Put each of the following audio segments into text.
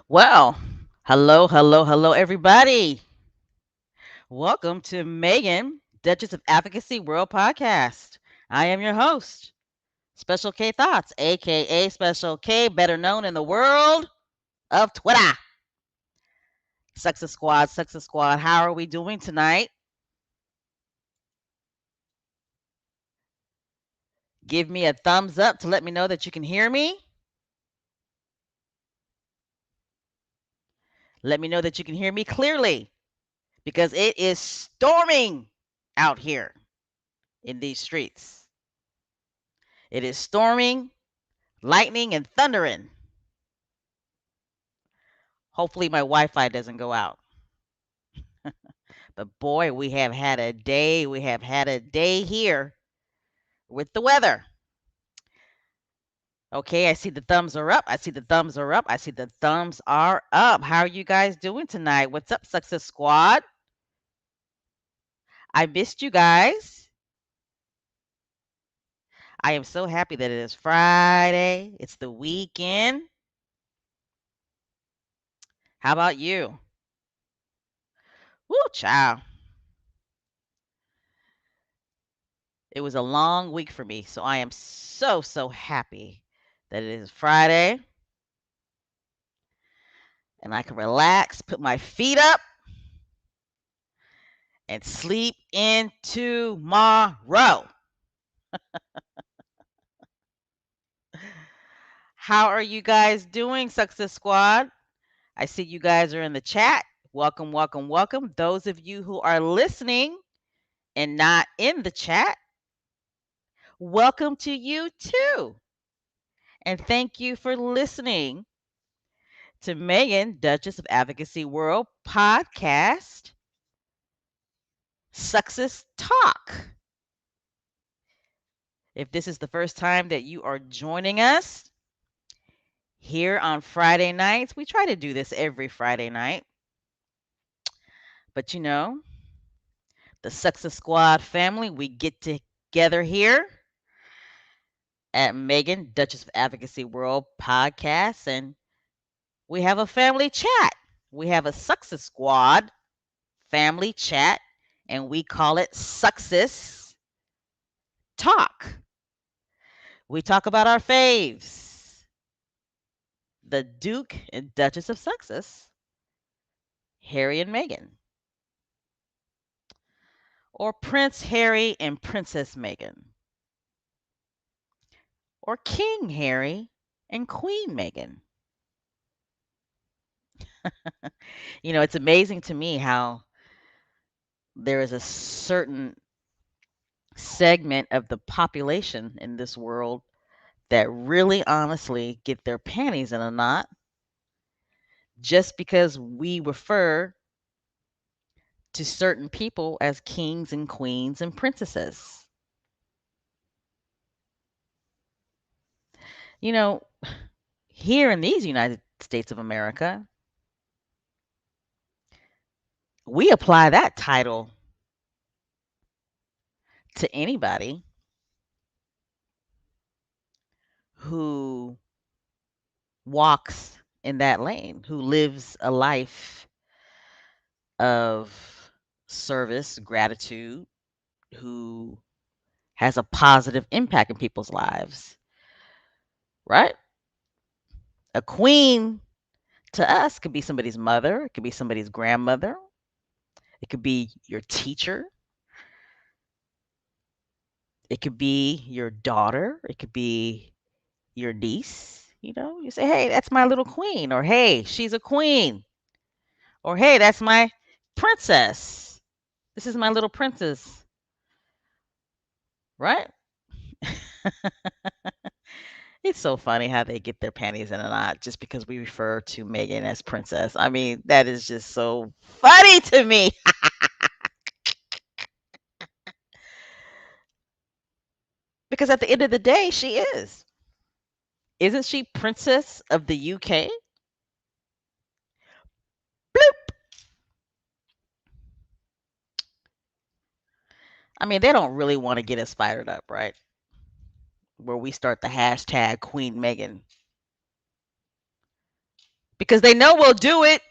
Well, hello, everybody. Welcome to Megan, Duchess of Advocacy World Podcast. I am your host, Special K Thoughts, aka Special K, better known in the world of Twitter. Success Squad, how are we doing tonight? Give me a thumbs up to let me know that you can hear me. Let me know that you can hear me clearly because it is storming out here in these streets. It is storming, lightning, and thundering. Hopefully, my Wi Fi doesn't go out. But boy, we have had a day. We have had a day here with the weather. Okay, I see the thumbs are up. I see the thumbs are up. I see the thumbs are up. How are you guys doing tonight? What's up, Success Squad? I missed you guys. I am so happy that it is Friday. It's the weekend. How about you? Woo, child. It was a long week for me, so I am so happy that it is Friday and I can relax, put my feet up, and sleep in tomorrow. How are you guys doing, Success Squad? I see you guys are in the chat. Welcome. Those of you who are listening and not in the chat, welcome to you too. And thank you for listening to Megan, Duchess of Advocacy World podcast, Success Talk. If this is the first time that you are joining us here on Friday nights, we try to do this every Friday night. But the Success Squad family, we get together here at Megan, Duchess of Advocacy World podcast, and we have a family chat. We have a Success Squad family chat, and we call it Success Talk. We talk about our faves, the Duke and Duchess of Success, Harry and Meghan, or Prince Harry and Princess Meghan, or King Harry and Queen Meghan. It's amazing to me how there is a certain segment of the population in this world that really honestly get their panties in a knot just because we refer to certain people as kings and queens and princesses. You know, here in these United States of America, we apply that title to anybody who walks in that lane, who lives a life of service, gratitude, who has a positive impact in people's lives, right? A queen to us could be somebody's mother, it could be somebody's grandmother, it could be your teacher, it could be your daughter, it could be your niece. You say, hey, that's my little queen, or hey, she's a queen, or hey, that's my princess. This is my little princess, right? It's so funny how they get their panties in a knot just because we refer to Megan as princess. I mean, that is just so funny to me. Because at the end of the day, she is. Isn't she princess of the UK? Bloop. I mean, they don't really want to get us fired up, right? Where we start the hashtag Queen Megan. because they know we'll do it.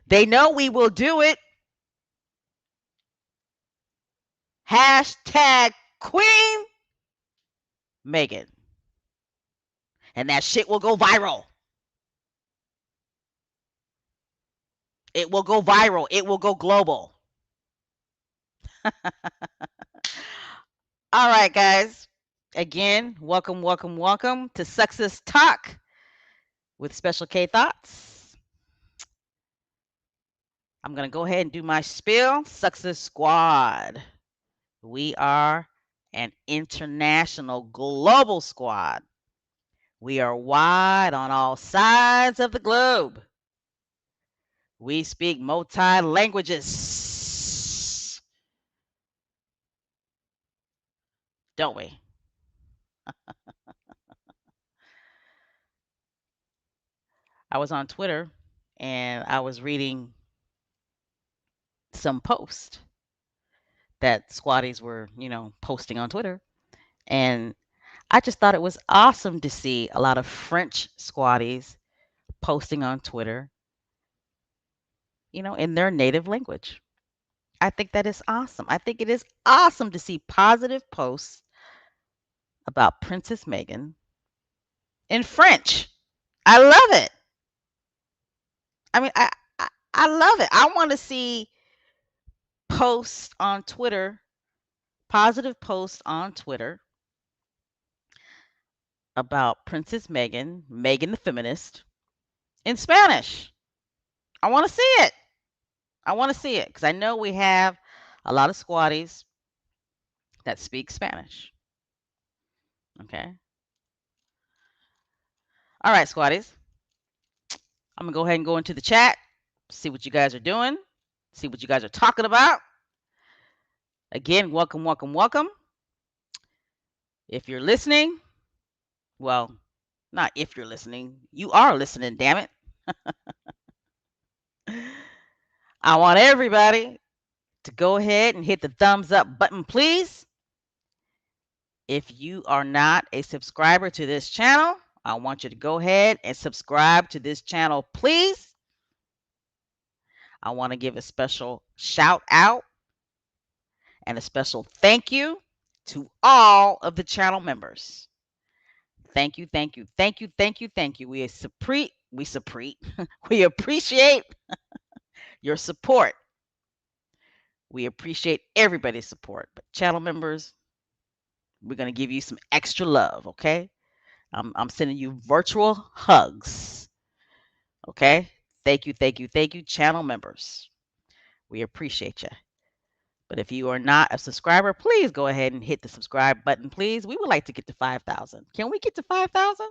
They know we will do it. Hashtag Queen Megan. And that shit will go viral. It will go viral. It will go global. All right, guys. Again, welcome, welcome, welcome to Success Talk with Special K Thoughts. I'm going to go ahead and do my spiel. Success Squad. We are an international global squad. We are wide on all sides of the globe. We speak multi languages, don't we? I was on Twitter and I was reading some posts that squatties were, posting on Twitter. And I just thought it was awesome to see a lot of French squatties posting on Twitter, in their native language. I think that is awesome. I think it is awesome to see positive posts about Princess Meghan in French. I love it. I mean, I love it. I want to see posts on Twitter, positive posts on Twitter about Princess Meghan, Meghan the feminist, in Spanish. I want to see it. I want to see it because I know we have a lot of squatties that speak Spanish. Okay. All right, squatties. I'm going to go ahead and go into the chat, see what you guys are doing, see what you guys are talking about. Again, welcome, welcome, welcome. If you're listening, well, not if you're listening, you are listening, damn it. I want everybody to go ahead and hit the thumbs up button, please. If you are not a subscriber to this channel, I want you to go ahead and subscribe to this channel, please. I want to give a special shout out and a special thank you to all of the channel members. Thank you, thank you, thank you, thank you, thank you. We appreciate your support. We appreciate everybody's support. But channel members, we're going to give you some extra love, okay? I'm sending you virtual hugs, okay? Thank you, thank you, thank you, channel members. We appreciate you. But if you are not a subscriber, please go ahead and hit the subscribe button, please. We would like to get to 5,000. Can we get to 5,000?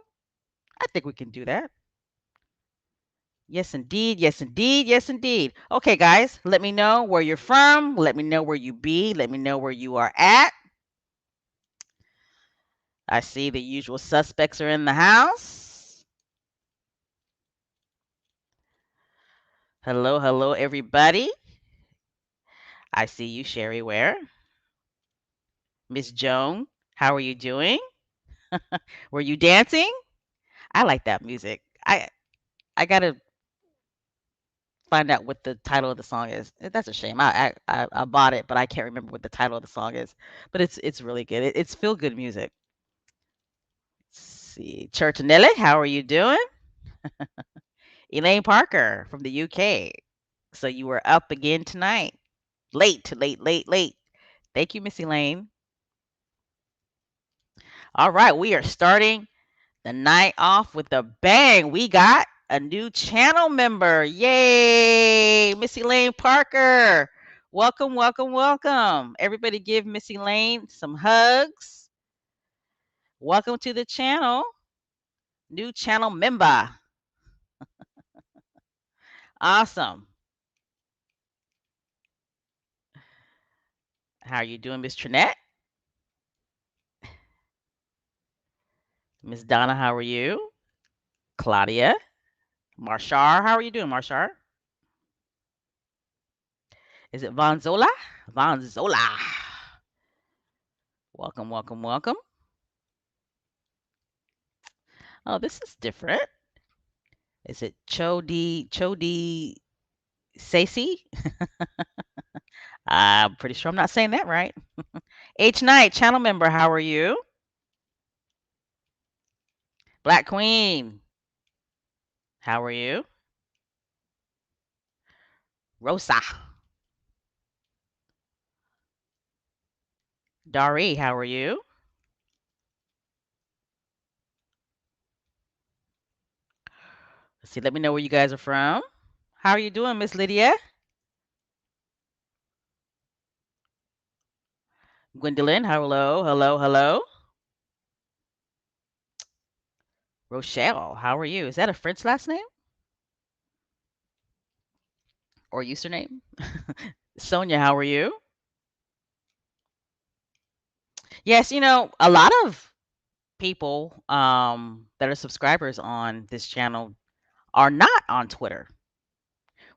I think we can do that. Yes, indeed. Yes, indeed. Yes, indeed. Okay, guys, let me know where you're from. Let me know where you be. Let me know where you are at. I see the usual suspects are in the house. Hello, hello, everybody. I see you, Sherry Ware. Miss Joan, how are you doing? Were you dancing? I like that music. I gotta find out what the title of the song is. That's a shame. I bought it, but I can't remember what the title of the song is. But it's really good. It's feel good music. Let's see, Churchinelli, how are you doing? Elaine Parker from the UK. So you were up again tonight. Late, late, late, late. Thank you, Miss Elaine. All right, we are starting the night off with a bang. We got a new channel member. Yay! Miss Elaine Parker. Welcome, welcome, welcome. Everybody give Miss Elaine some hugs. Welcome to the channel. New channel member. Awesome. How are you doing, Miss Trinette? Miss Donna, how are you? Claudia. Marshar, how are you doing, Marshar? Is it Vonzola? Vonzola. Welcome, welcome, welcome. Oh, this is different. Is it Chodi Sacy? I'm pretty sure I'm not saying that right. H Knight, channel member, how are you? Black Queen, how are you? Rosa, Dari, how are you? Let's see, let me know where you guys are from. How are you doing, Miss Lydia? Gwendolyn, hello, hello, hello. Rochelle, how are you? Is that a French last name or username? Sonia, how are you? Yes, a lot of people that are subscribers on this channel are not on Twitter,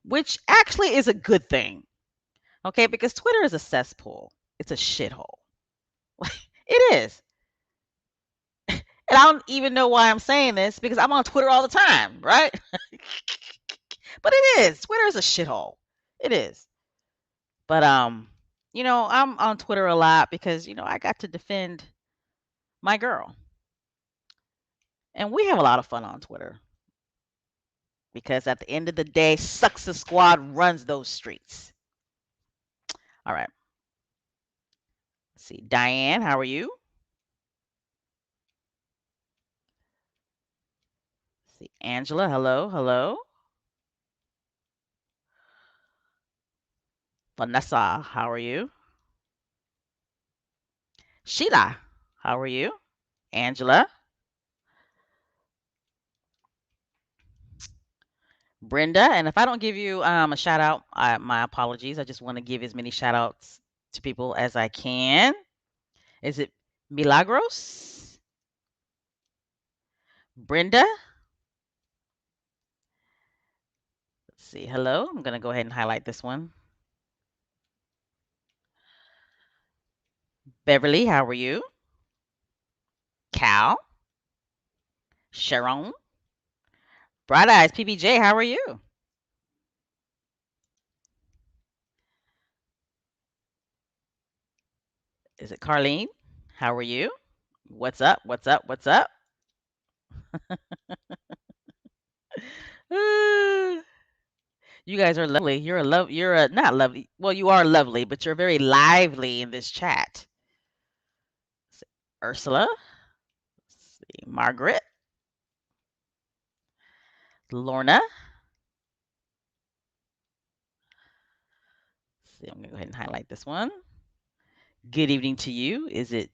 which actually is a good thing. Okay, because Twitter is a cesspool. It's a shithole. It is. And I don't even know why I'm saying this because I'm on Twitter all the time, right? But it is. Twitter is a shithole. It is. But I'm on Twitter a lot because, I got to defend my girl. And we have a lot of fun on Twitter because at the end of the day, Success Squad runs those streets. All right. Let's see. Diane, how are you? Let's see. Angela, hello, hello. Vanessa, how are you? Sheila, how are you? Angela, Brenda, and if I don't give you a shout out, my apologies. I just want to give as many shout outs to people as I can. Is it Milagros? Brenda? Let's see. Hello. I'm going to go ahead and highlight this one. Beverly, how are you? Cal? Sharon? Bright Eyes PBJ, how are you? Is it Carlene? How are you? What's up? What's up? What's up? You guys are lovely. You're a not lovely. Well, you are lovely, but you're very lively in this chat. Ursula, let's see, Margaret, Lorna. Let's see, I'm gonna go ahead and highlight this one. Good evening to you. Is it?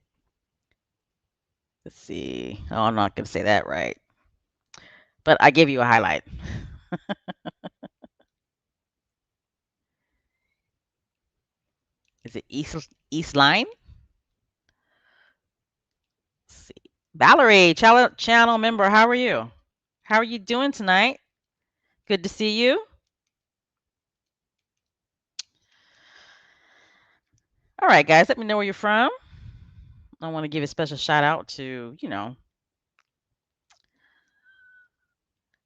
Let's see. Oh, I'm not gonna say that right, but I gave you a highlight. Is it East Line? Let's see. Valerie, channel member. How are you? How are you doing tonight? Good to see you. All right, guys. Let me know where you're from. I want to give a special shout out to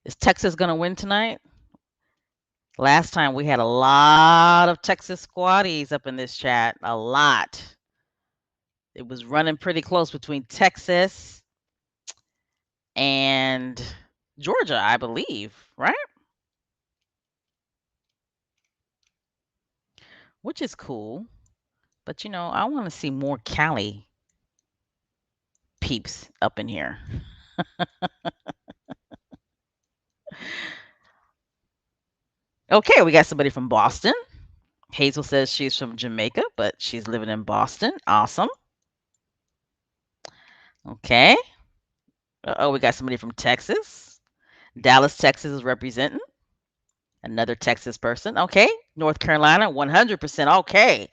is Texas gonna win tonight? Last time we had a lot of Texas squaddies up in this chat. A lot. It was running pretty close between Texas and Georgia, I believe, right? Which is cool. But I want to see more Cali peeps up in here. Okay, we got somebody from Boston. Hazel says she's from Jamaica, but she's living in Boston. Awesome. Okay. Oh, we got somebody from Texas. Dallas, Texas is representing. Another Texas person. Okay. North Carolina, 100%. Okay.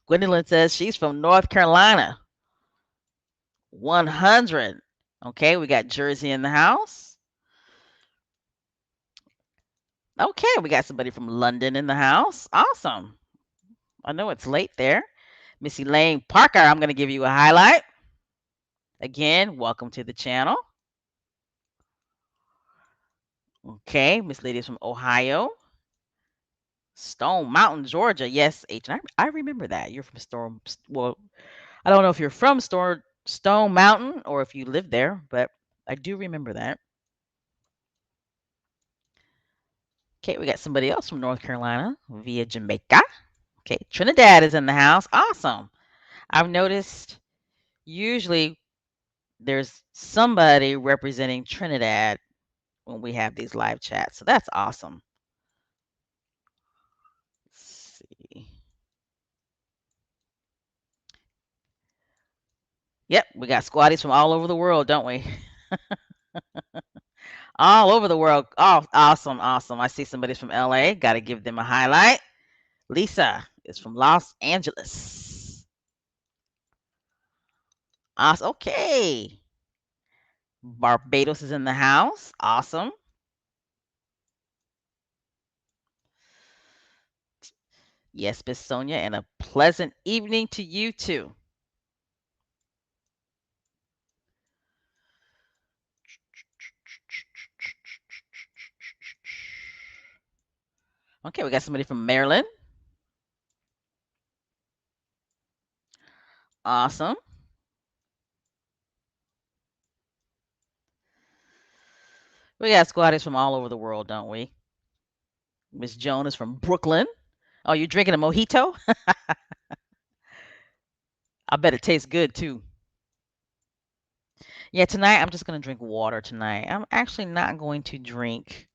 Gwendolyn says she's from North Carolina. 100. Okay. We got Jersey in the house. Okay. We got somebody from London in the house. Awesome. I know it's late there. Missy Lane Parker, I'm going to give you a highlight. Again, welcome to the channel. Okay, Miss Lady is from Ohio. Stone Mountain, Georgia. Yes, H. And I remember that. You're from Storm. Well, I don't know if you're from Stone Mountain or if you live there, but I do remember that. Okay, we got somebody else from North Carolina via Jamaica. Okay, Trinidad is in the house. Awesome. I've noticed usually there's somebody representing Trinidad when we have these live chats. So that's awesome. Let's see. Yep, we got squatties from all over the world, don't we? All over the world. Oh, awesome, awesome. I see somebody's from LA. Got to give them a highlight. Lisa is from Los Angeles. Awesome. Okay. Barbados is in the house. Awesome. Yes, Miss Sonia, and a pleasant evening to you too. Okay, we got somebody from Maryland. Awesome. We got squatters from all over the world, don't we? Miss Joan is from Brooklyn. Oh, you're drinking a mojito? I bet it tastes good too. Yeah, tonight I'm just gonna drink water tonight. I'm actually not going to drink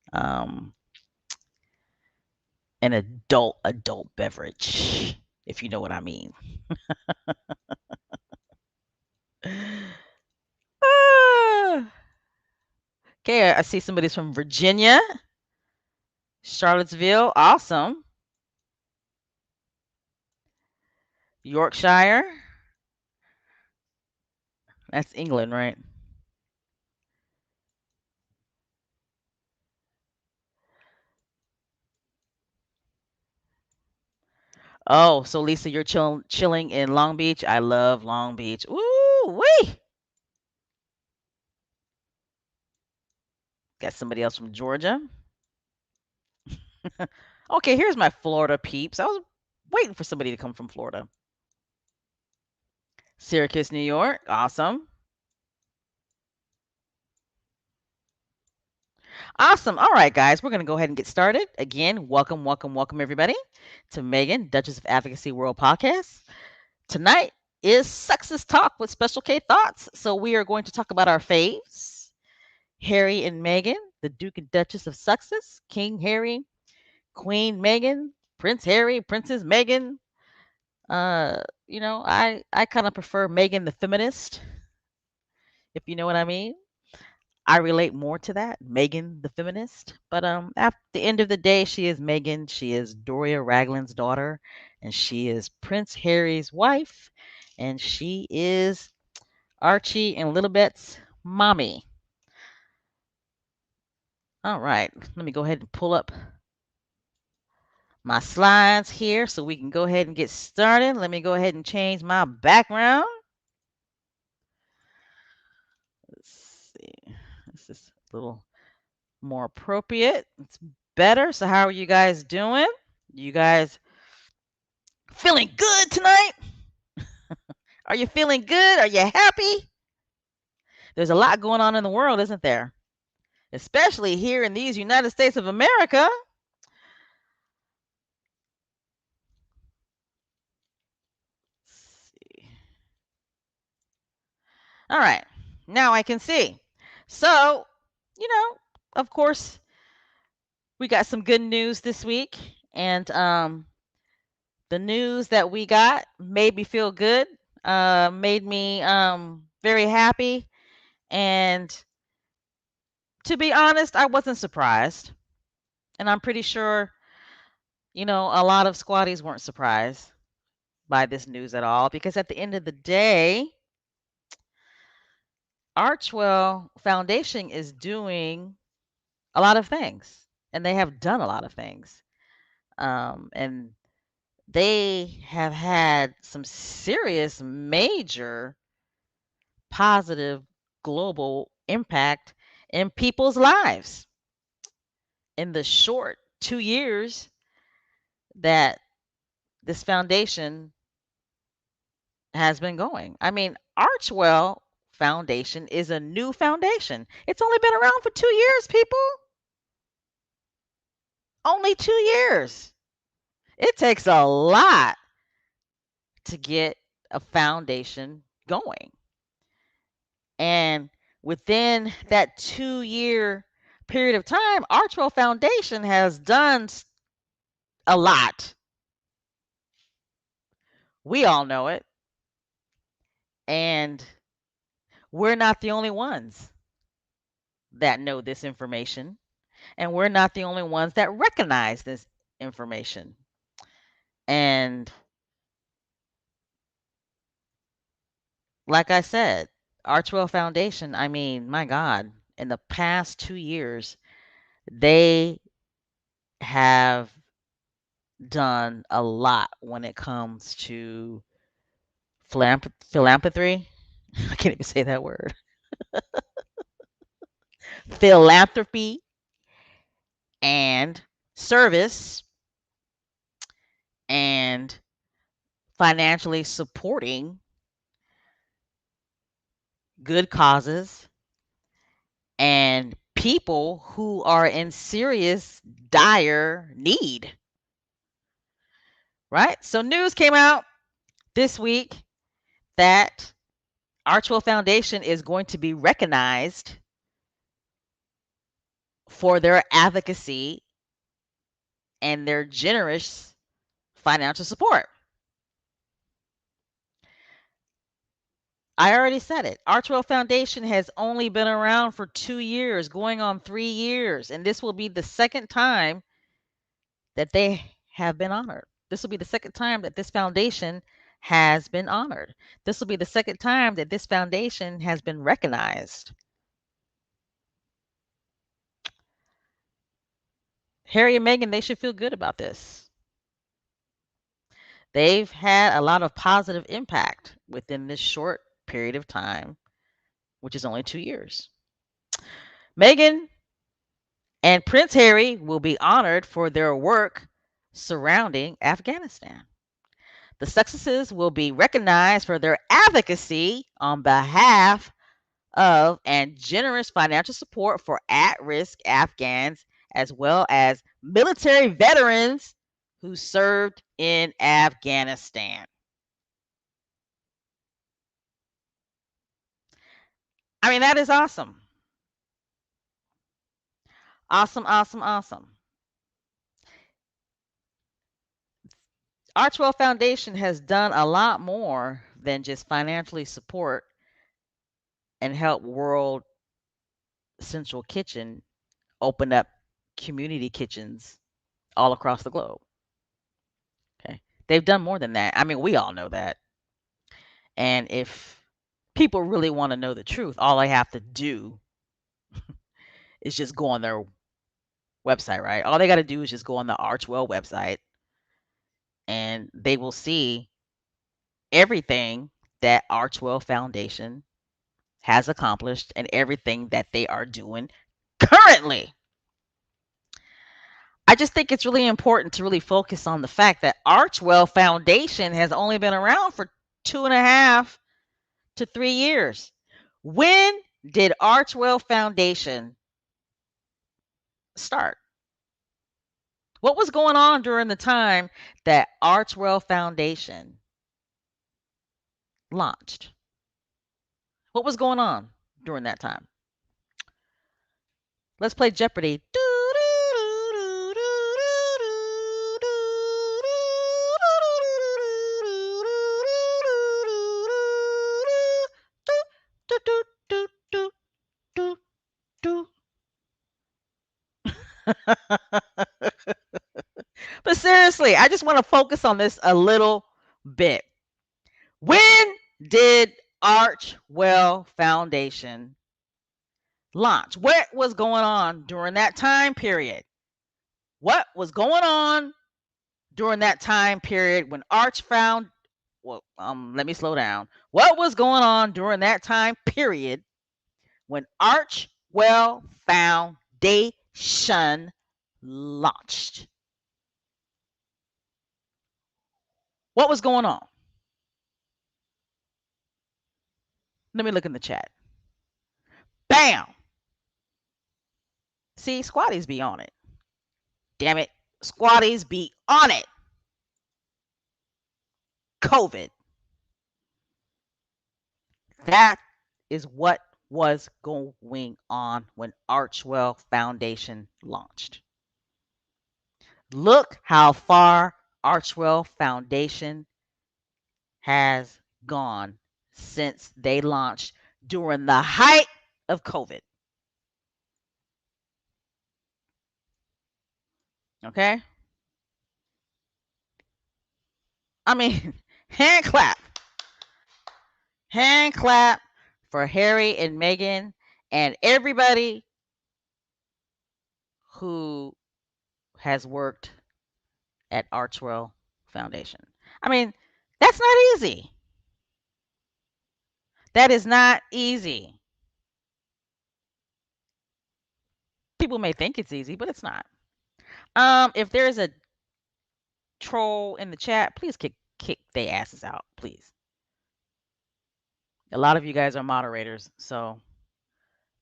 an adult beverage, if you know what I mean. Ah. Okay, I see somebody's from Virginia, Charlottesville. Awesome. Yorkshire. That's England, right? Oh, so Lisa, you're chilling in Long Beach. I love Long Beach. Ooh, wee. Got somebody else from Georgia. Okay, here's my Florida peeps. I was waiting for somebody to come from Florida. Syracuse, New York. Awesome. Awesome. All right, guys, we're going to go ahead and get started. Again, welcome, welcome, welcome, everybody, to Megan, Duchess of Advocacy World Podcast. Tonight is Sexist Talk with Special K Thoughts. So we are going to talk about our faves, Harry and Meghan, the Duke and Duchess of Sussex, King Harry, Queen Meghan, Prince Harry, Princess Meghan. I kind of prefer Meghan the feminist, if you know what I mean. I relate more to that, Megan the feminist. But at the end of the day, she is Megan. She is Doria Ragland's daughter, and she is Prince Harry's wife, and she is Archie and Littlebet's mommy. All right, let me go ahead and pull up my slides here so we can go ahead and get started. Let me go ahead and change my background. Let's see. This is a little more appropriate. It's better. So how are you guys doing? You guys feeling good tonight? Are you feeling good? Are you happy? There's a lot going on in the world, isn't there? Especially here in these United States of America. Let's see. All right. Now I can see. So, you know, of course, we got some good news this week. And the news that we got made me feel good, made me very happy. And to be honest, I wasn't surprised. And I'm pretty sure, a lot of squatties weren't surprised by this news at all because at the end of the day, Archwell Foundation is doing a lot of things, and they have done a lot of things. And they have had some serious major positive global impact in people's lives in the short 2 years that this foundation has been going. I mean, Archwell Foundation is a new foundation. It's only been around for 2 years, people. Only 2 years. It takes a lot to get a foundation going. And within that 2 year period of time, Archwell Foundation has done a lot. We all know it. And we're not the only ones that know this information. And we're not the only ones that recognize this information. And like I said, Archwell Foundation, I mean, my God, in the past 2 years, they have done a lot when it comes to philanthropy. I can't even say that word. Philanthropy and service and financially supporting good causes and people who are in serious, dire need. Right? So, news came out this week that Archwell Foundation is going to be recognized for their advocacy and their generous financial support. I already said it. Archwell Foundation has only been around for 2 years, going on 3 years, and this will be the second time that they have been honored. This will be the second time that this foundation has been honored. This will be the second time that this foundation has been recognized. Harry and Meghan, they should feel good about this. They've had a lot of positive impact within this short period of time, which is only 2 years. Meghan and Prince Harry will be honored for their work surrounding Afghanistan. The Sussexes will be recognized for their advocacy on behalf of and generous financial support for at risk Afghans, as well as military veterans who served in Afghanistan. I mean, that is awesome. Awesome, awesome, awesome. Archwell Foundation has done a lot more than just financially support and help World Central Kitchen open up community kitchens all across the globe. Okay. They've done more than that. I mean, we all know that. And if people really want to know the truth, all they have to do is just go on their website, right? All they got to do is just go on the Archwell website and they will see everything that Archwell Foundation has accomplished and everything that they are doing currently. I just think it's really important to really focus on the fact that Archwell Foundation has only been around for 2.5 to 3 years. When did Archwell Foundation start? What was going on during the time that Archwell Foundation launched? What was going on during that time? Let's play Jeopardy. But seriously, I just want to focus on this a little bit. When did Archwell Foundation launch? What was going on during that time period? What was going on during that time period when Archwell let me slow down. What was going on during that time period when Archwell Foundation launched? What was going on? Let me look in the chat. Bam! See, squatties be on it. Damn it. Squatties be on it. COVID. That is what was going on when Archwell Foundation launched. Look how far Archwell Foundation has gone since they launched during the height of COVID. Okay? I mean, hand clap. Hand clap for Harry and Meghan and everybody who has worked at Archwell Foundation. I mean, that's not easy. That is not easy. People may think it's easy, but it's not. If there's a troll in the chat, please kick their asses out, please. A lot of you guys are moderators, so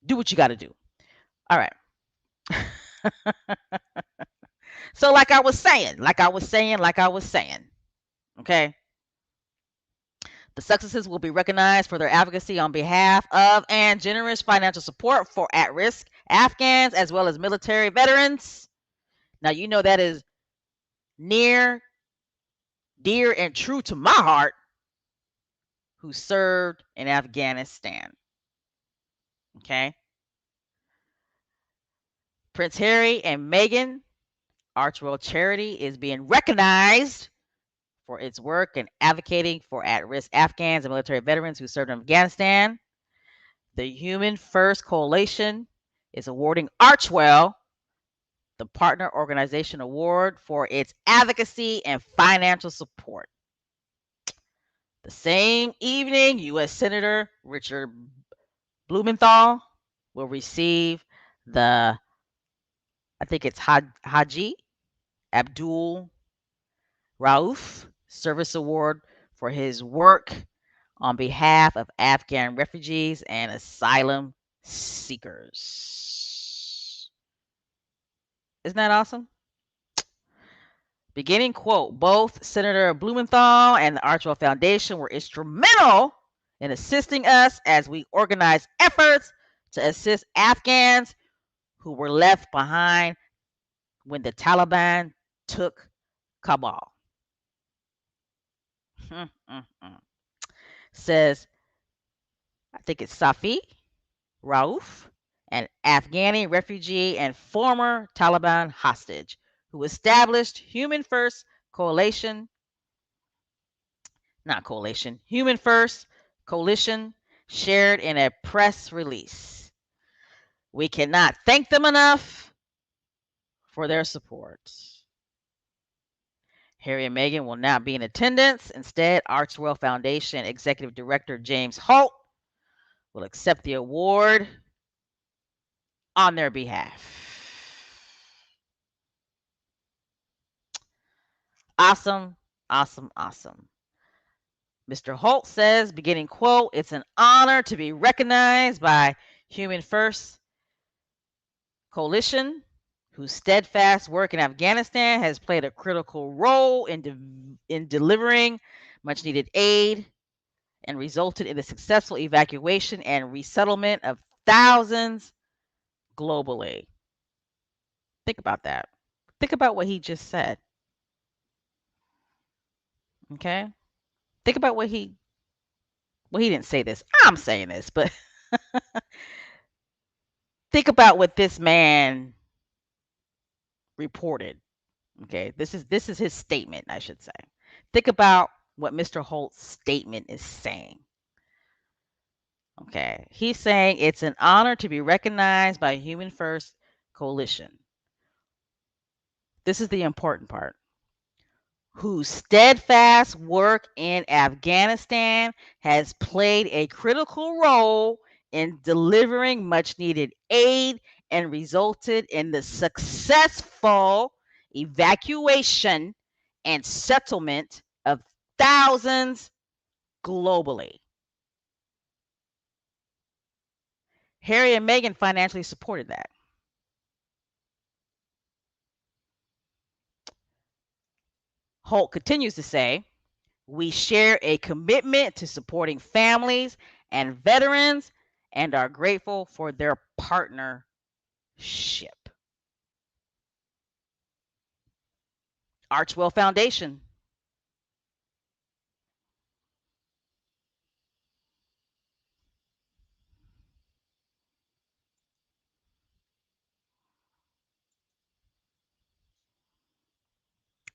do what you got to do. All right. So like I was saying, okay? The successes will be recognized for their advocacy on behalf of and generous financial support for at-risk Afghans as well as military veterans. Now, you know that is near, dear, and true to my heart, who served in Afghanistan. Okay? Prince Harry and Meghan, Archwell Charity is being recognized for its work in advocating for at-risk Afghans and military veterans who served in Afghanistan. The Human First Coalition is awarding Archwell the Partner Organization Award for its advocacy and financial support. The same evening, U.S. Senator Richard Blumenthal will receive the, I think it's Haji Abdul Rauf Service Award for his work on behalf of Afghan refugees and asylum seekers. Isn't that awesome? Beginning quote, both Senator Blumenthal and the Archwell Foundation were instrumental in assisting us as we organized efforts to assist Afghans who were left behind when the Taliban took Kabul. Says, I think it's Safi Rauf, an Afghani refugee and former Taliban hostage who established Human First Coalition, Human First Coalition, shared in a press release. We cannot thank them enough for their support. Harry and Meghan will not be in attendance. Instead, Archwell Foundation Executive Director James Holt will accept the award on their behalf. Awesome, awesome, awesome. Mr. Holt says, beginning quote, it's an honor to be recognized by Human First Coalition, whose steadfast work in Afghanistan has played a critical role in delivering much needed aid and resulted in the successful evacuation and resettlement of thousands globally. Think about that. Think about what he just said. Okay? Think about what he didn't say this. I'm saying this, but think about what this man reported. Okay? This is his statement, I should say. Think about what Mr. Holt's statement is saying. Okay? He's saying it's an honor to be recognized by Human First Coalition. This is the important part. whose steadfast work in Afghanistan has played a critical role in delivering much needed aid and resulted in the successful evacuation and settlement of thousands globally. Harry and Meghan financially supported that. Holt continues to say, we share a commitment to supporting families and veterans and are grateful for their partnership. Archwell Foundation.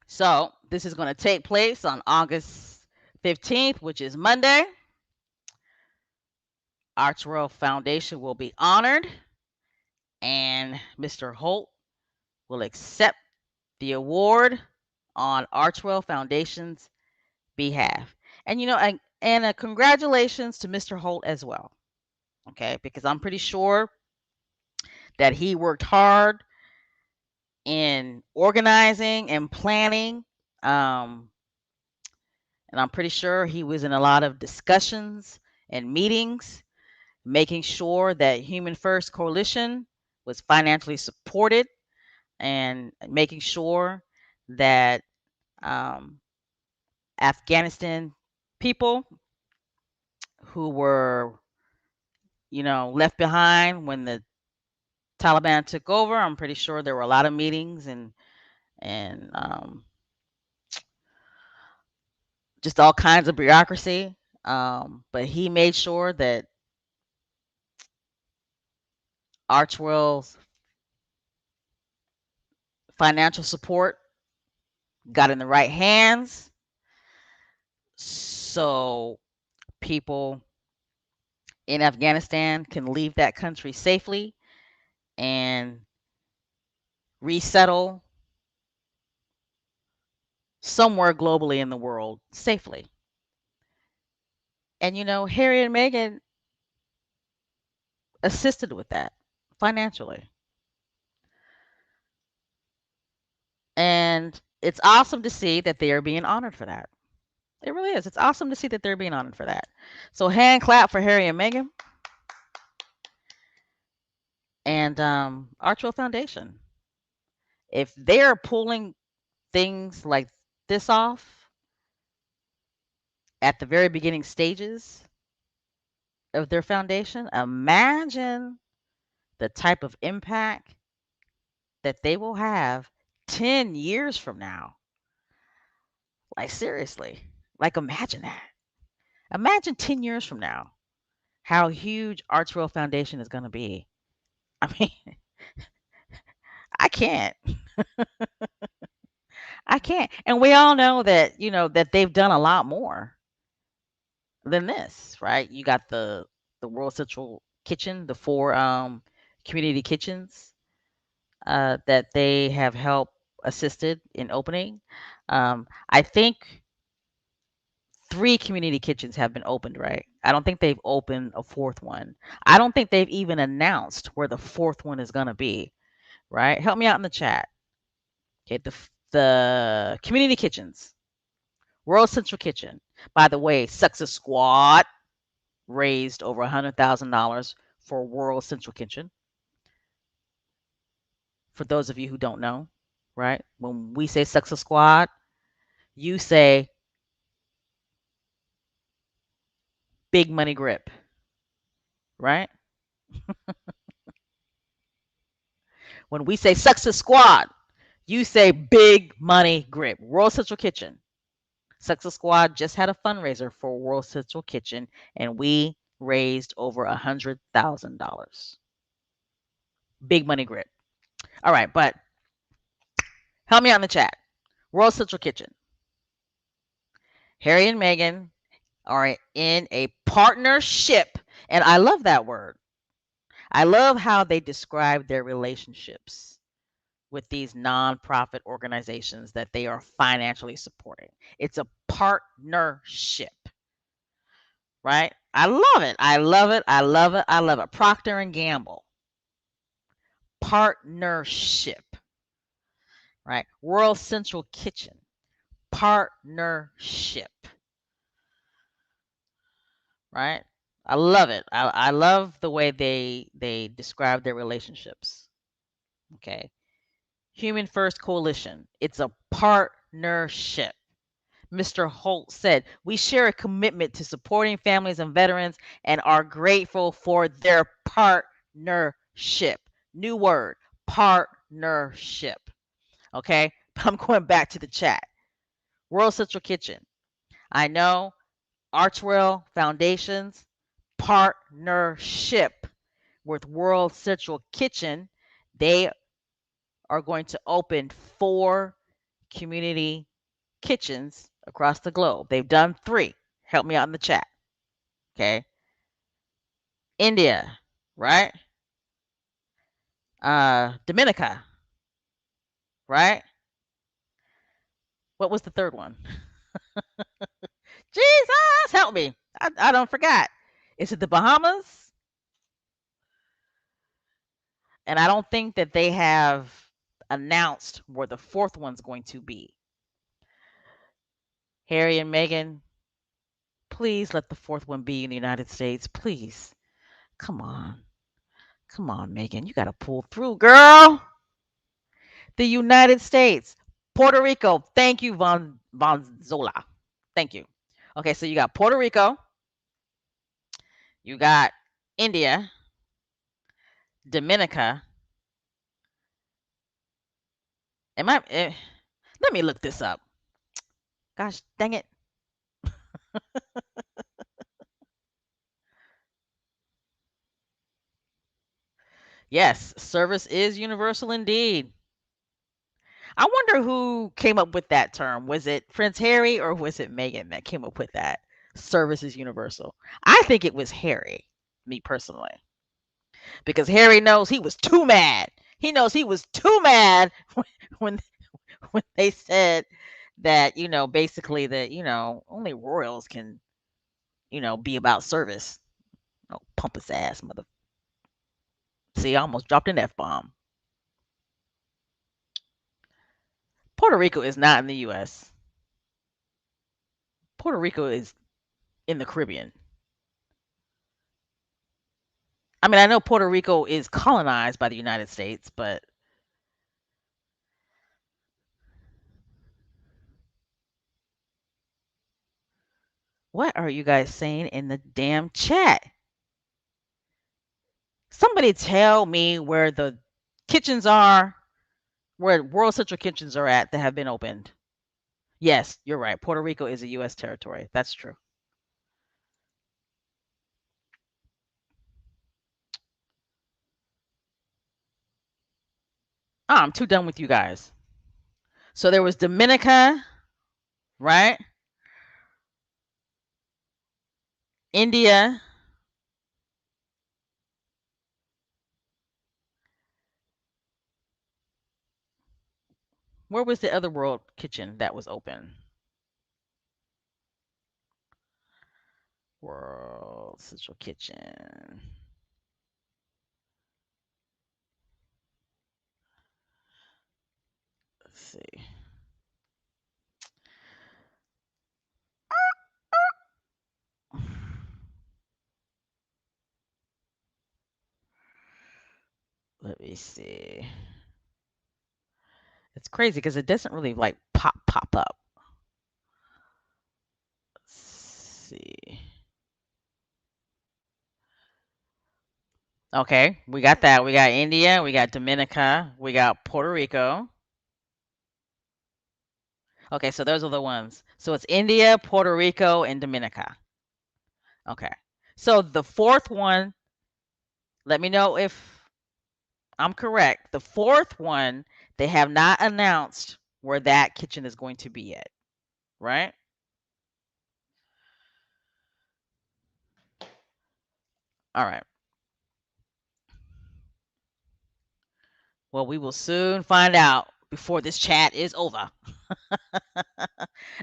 So, this is going to take place on August 15th, which is Monday. Archwell Foundation will be honored, and Mr. Holt will accept the award on Archwell Foundation's behalf. And congratulations to Mr. Holt as well. Okay, because I'm pretty sure that he worked hard in organizing and planning. Um, and I'm pretty sure he was in a lot of discussions and meetings, making sure that Human First Coalition was financially supported and making sure that um, Afghanistan people who were, left behind when the Taliban took over. I'm pretty sure there were a lot of meetings and just all kinds of bureaucracy. But he made sure that Archwell's financial support got in the right hands, so people in Afghanistan can leave that country safely and resettle somewhere globally in the world safely. And Harry and Meghan assisted with that financially. And it's awesome to see that they are being honored for that. It really is. It's awesome to see that they're being honored for that. So hand clap for Harry and Meghan and Archwell Foundation. If they're pulling things like this off at the very beginning stages of their foundation, imagine the type of impact that they will have 10 years from now. Like, seriously. Like, imagine that. Imagine 10 years from now how huge Archwell Foundation is going to be. I mean, I can't. I can't. And we all know that, that they've done a lot more than this, right? You got the World Central Kitchen, the four community kitchens that they have helped assisted in opening. I think three community kitchens have been opened, right? I don't think they've opened a fourth one. I don't think they've even announced where the fourth one is going to be, right? Help me out in the chat. Okay, the community kitchens, World Central Kitchen. By the way, Success Squad raised over $100,000 for World Central Kitchen. For those of you who don't know, right? When we say Success Squad, you say big money grip, right? When we say Success Squad, you say big money grip. World Central Kitchen. Success Squad just had a fundraiser for World Central Kitchen, and we raised over $100,000. Big money grip. All right, but help me out in the chat. World Central Kitchen. Harry and Meghan are in a partnership, and I love that word. I love how they describe their relationships. with these nonprofit organizations that they are financially supporting. It's a partnership, right? I love it. I love it. I love it. I love it. Procter and Gamble, partnership, right? World Central Kitchen, partnership, right? I love it. I love the way they describe their relationships. Okay. Human First Coalition. It's a partnership. Mr. Holt said, "We share a commitment to supporting families and veterans and are grateful for their partnership." New word, partnership. Okay. But I'm going back to the chat. World Central Kitchen. I know Archwell Foundation's partnership with World Central Kitchen. They are going to open 4 community kitchens across the globe. They've done 3. Help me out in the chat. Okay. India, right? Dominica, right? What was the third one? Jesus, help me. I don't forgot. Is it the Bahamas? And I don't think that they have announced where the 4th one's going to be. Harry and Meghan, please let the 4th one be in the United States. Please. Come on. Come on, Megan. You got to pull through, girl. The United States. Puerto Rico. Thank you, Von Zola. Thank you. Okay, so you got Puerto Rico. You got India, Dominica. Let me look this up. Gosh, dang it. Yes, service is universal indeed. I wonder who came up with that term. Was it Prince Harry or was it Meghan that came up with that? Service is universal. I think it was Harry, me personally, because Harry knows he was too mad. He knows he was too mad when when they said that, basically that, only royals can, be about service. Oh, pump his ass, mother. See, I almost dropped an F bomb. Puerto Rico is not in the U.S. Puerto Rico is in the Caribbean. I mean, I know Puerto Rico is colonized by the United States, but what are you guys saying in the damn chat? Somebody tell me where the kitchens are, where World Central Kitchens are at that have been opened. Yes, you're right. Puerto Rico is a U.S. territory. That's true. Oh, I'm too done with you guys. So there was Dominica, right? India. Where was the other world kitchen that was open? World Central Kitchen. Let's see. Let me see. It's crazy because it doesn't really like pop up. Let's see. Okay, we got that. We got India, we got Dominica, we got Puerto Rico. Okay, so those are the ones. So it's India, Puerto Rico, and Dominica. Okay. So the 4th one, let me know if I'm correct. The 4th one, they have not announced where that kitchen is going to be yet, right? All right. Well, we will soon find out before this chat is over.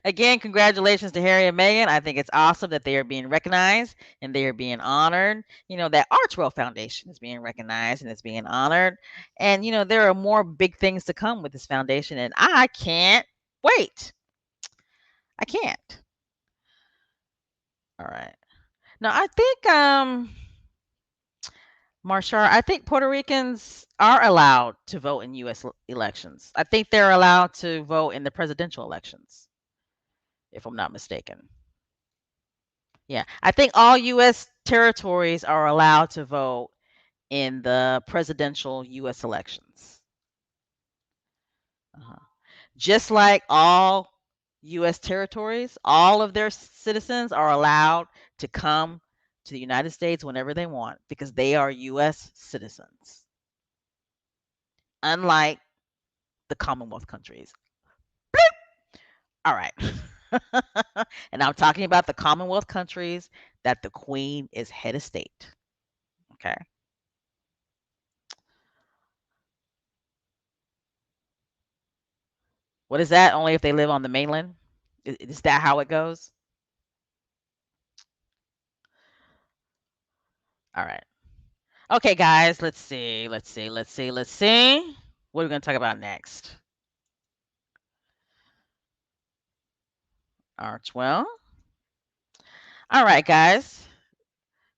Again, congratulations to Harry and Meghan. I think it's awesome that they are being recognized and they are being honored. That Archwell Foundation is being recognized and it's being honored. And, there are more big things to come with this foundation, and I can't wait. I can't. All right. Now, I think, Marshall, I think Puerto Ricans are allowed to vote in U.S. elections. I think they're allowed to vote in the presidential elections, if I'm not mistaken. Yeah, I think all U.S. territories are allowed to vote in the presidential U.S. elections. Uh-huh. Just like all U.S. territories, all of their citizens are allowed to come to the United States whenever they want because they are U.S. citizens, unlike the Commonwealth countries. All right. And I'm talking about the Commonwealth countries that the Queen is head of state. Okay. What is that? Only if they live on the mainland? Is that how it goes? All right. Okay, guys, let's see. What are we going to talk about next? Archwell. All right, guys.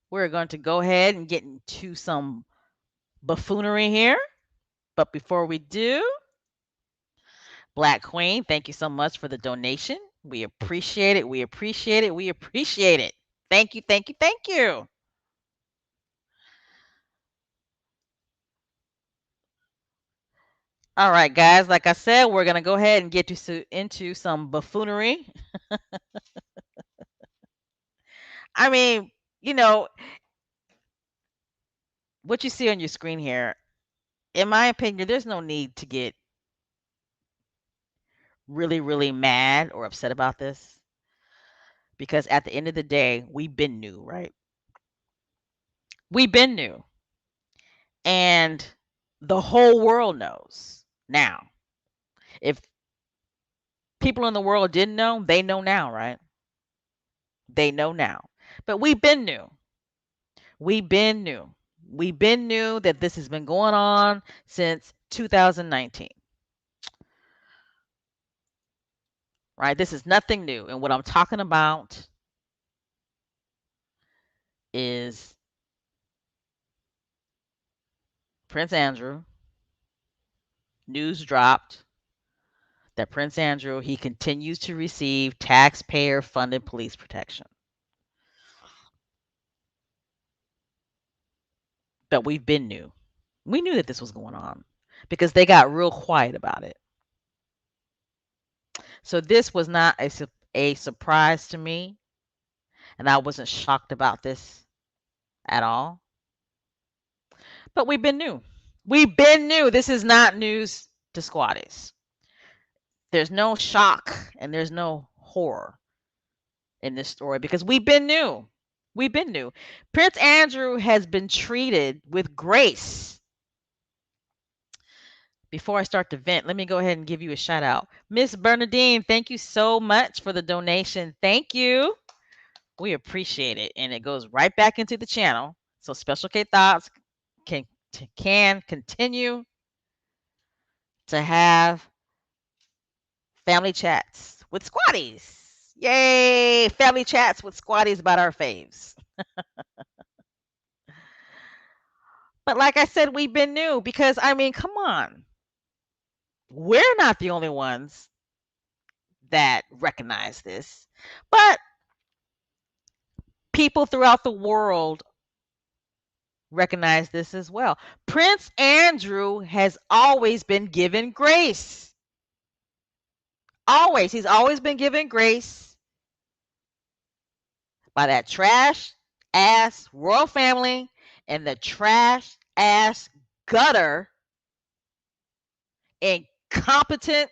We're going to go ahead and get into some buffoonery here. But before we do, Black Queen, thank you so much for the donation. We appreciate it. We appreciate it. We appreciate it. Thank you. Thank you. Thank you. All right, guys. Like I said, we're going to go ahead and get into some buffoonery. I mean, you know, what you see on your screen here, in my opinion, there's no need to get really, really mad or upset about this because at the end of the day, we've been new, right? We've been new. And the whole world knows now. If people in the world didn't know, they know now, right? They know now. But we've been new. We've been new. We've been new that this has been going on since 2019, right? This is nothing new. And what I'm talking about is Prince Andrew. News dropped that Prince Andrew, he continues to receive taxpayer funded police protection. But we've been new. We knew that this was going on because they got real quiet about it. So this was not a surprise to me, and I wasn't shocked about this at all. But we've been new. We've been new. This is not news to squatties. There's no shock and there's no horror in this story because we've been new. We've been new. Prince Andrew has been treated with grace. Before I start to vent, let me go ahead and give you a shout out. Miss Bernadine, thank you so much for the donation. Thank you. We appreciate it. And it goes right back into the channel. So Special K Thoughts can continue to have family chats with squatties. Yay! Family chats with squatties about our faves. But like I said, we've been new because, I mean, come on. We're not the only ones that recognize this, but people throughout the world recognize this as well. Prince Andrew has always been given grace. Always. He's always been given grace by that trash ass royal family and the trash ass gutter incompetent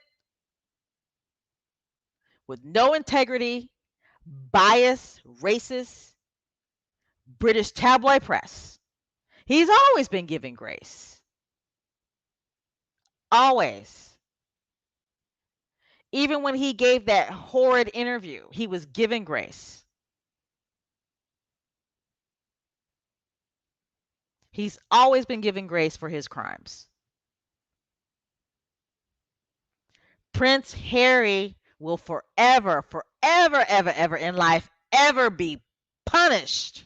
with no integrity, bias, racist British tabloid press. He's always been given grace. Always. Even when he gave that horrid interview, he was given grace. He's always been given grace for his crimes. Prince Harry will forever, forever, ever, ever in life ever be punished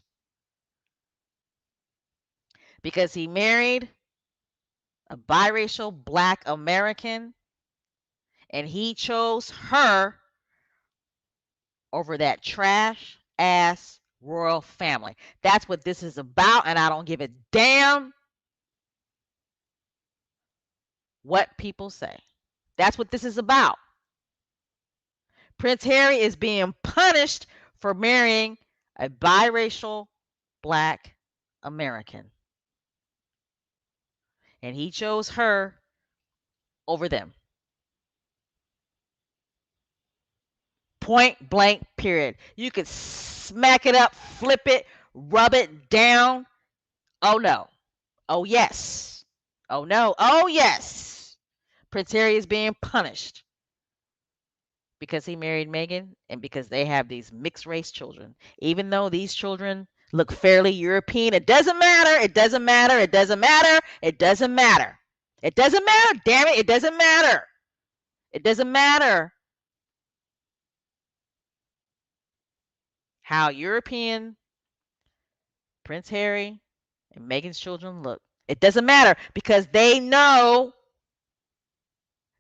because he married a biracial black American and he chose her over that trash ass royal family. That's what this is about, and I don't give a damn what people say. That's what this is about. Prince Harry is being punished for marrying a biracial black American. And he chose her over them. Point blank, period. You could smack it up, flip it, rub it down. Oh no. Oh yes. Oh no. Oh yes. Prince Harry is being punished because he married Meghan and because they have these mixed race children. Even though these children look fairly European, it doesn't matter. It doesn't matter. It doesn't matter. It doesn't matter. It doesn't matter. Damn it. It doesn't matter. It doesn't matter how European Prince Harry and Meghan's children look. It doesn't matter because they know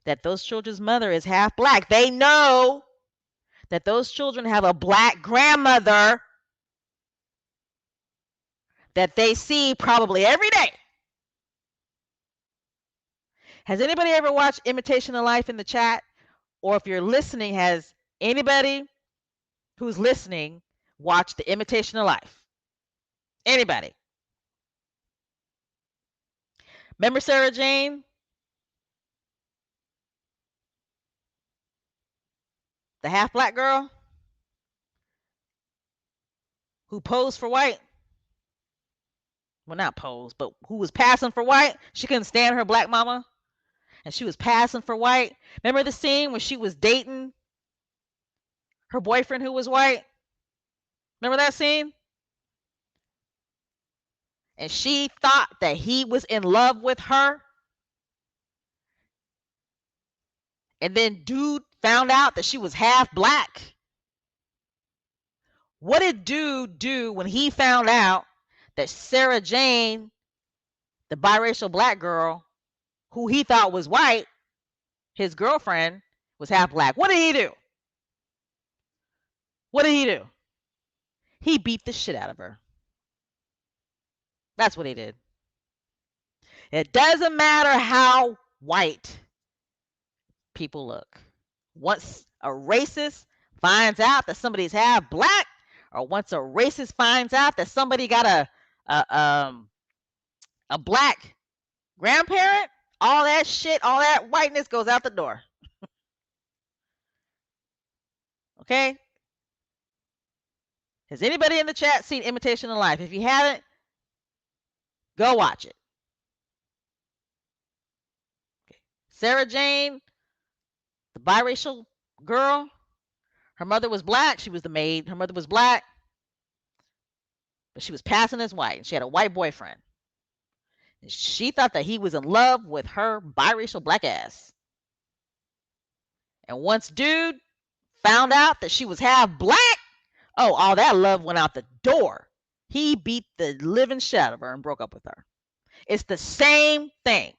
that those children's mother is half black. They know that those children have a black grandmother that they see probably every day. Has anybody ever watched Imitation of Life in the chat? Or if you're listening, has anybody who's listening watched The Imitation of Life? Anybody? Remember Sarah Jane? The half black girl who posed for white? Well, not posed, but who was passing for white? She couldn't stand her black mama and she was passing for white. Remember the scene when she was dating her boyfriend who was white? Remember that scene? And she thought that he was in love with her. And then dude found out that she was half black. What did dude do when he found out that Sarah Jane, the biracial black girl, who he thought was white, his girlfriend, was half black? What did he do? What did he do? He beat the shit out of her. That's what he did. It doesn't matter how white people look. Once a racist finds out that somebody's half black, or once a racist finds out that somebody got a black grandparent, all that shit, all that whiteness goes out the door. Okay? Has anybody in the chat seen Imitation of Life? If you haven't, go watch it. Okay. Sarah Jane, the biracial girl, her mother was black. She was the maid. Her mother was black, but she was passing as white, and she had a white boyfriend. And she thought that he was in love with her biracial black ass. And once dude found out that she was half black, oh, all that love went out the door. He beat the living shit out of her and broke up with her. It's the same thing.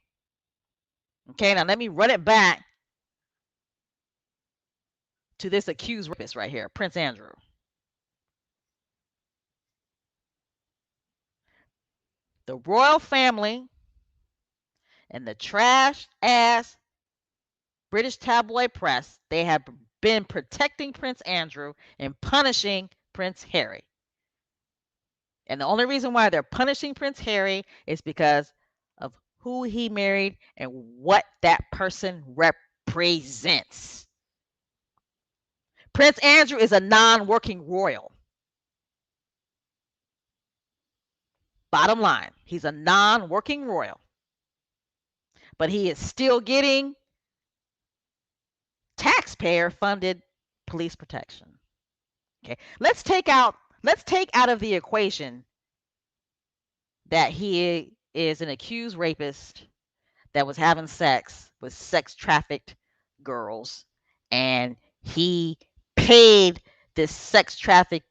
Okay, now let me run it back to this accused rapist right here, Prince Andrew. The royal family and the trash ass British tabloid press, they have been protecting Prince Andrew and punishing Prince Harry. And the only reason why they're punishing Prince Harry is because of who he married and what that person represents. Prince Andrew is a non-working royal. Bottom line, he's a non-working royal. but he is still getting taxpayer funded police protection. Okay. Let's take out of the equation that he is an accused rapist that was having sex with sex trafficked girls, and he paid this sex trafficked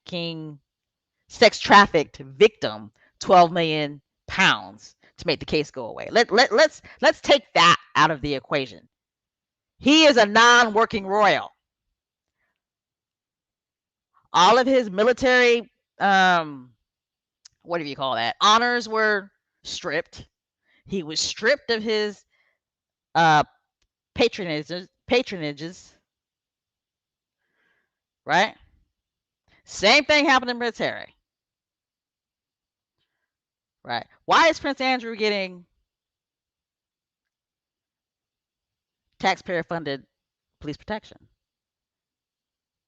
victim 12 million pounds to make the case go away. Let's take that out of the equation. He is a non-working royal. All of his military what do you call that? Honors were stripped. He was stripped of his uh patronages, right? Same thing happened to Prince Harry. Right. Why is Prince Andrew getting taxpayer funded police protection?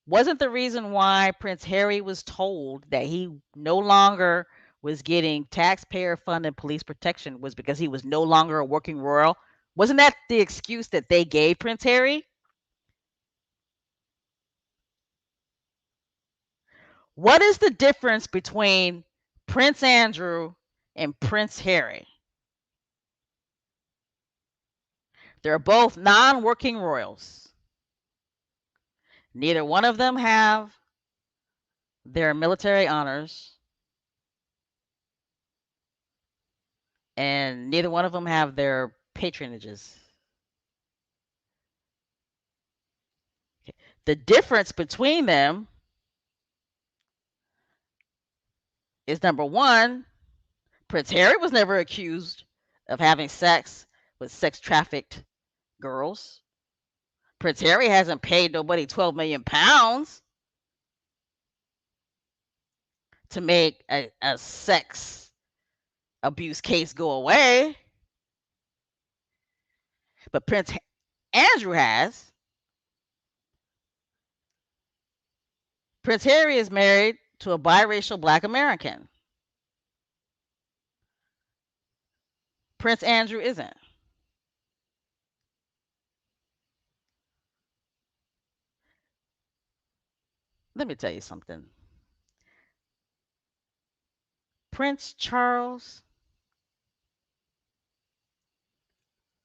Wasn't the reason why Prince Harry was told that he no longer was getting taxpayer funded police protection was because he was no longer a working royal? Wasn't that the excuse that they gave Prince Harry? What is the difference between Prince Andrew and Prince Harry? They're both non working royals. Neither one of them have their military honors, and neither one of them have their patronages. The difference between them is number one, Prince Harry was never accused of having sex with sex trafficked girls. Prince Harry hasn't paid nobody 12 million pounds to make a sex abuse case go away. But Prince Andrew has. Prince Harry is married to a biracial black American. Prince Andrew isn't. Let me tell you something. Prince Charles,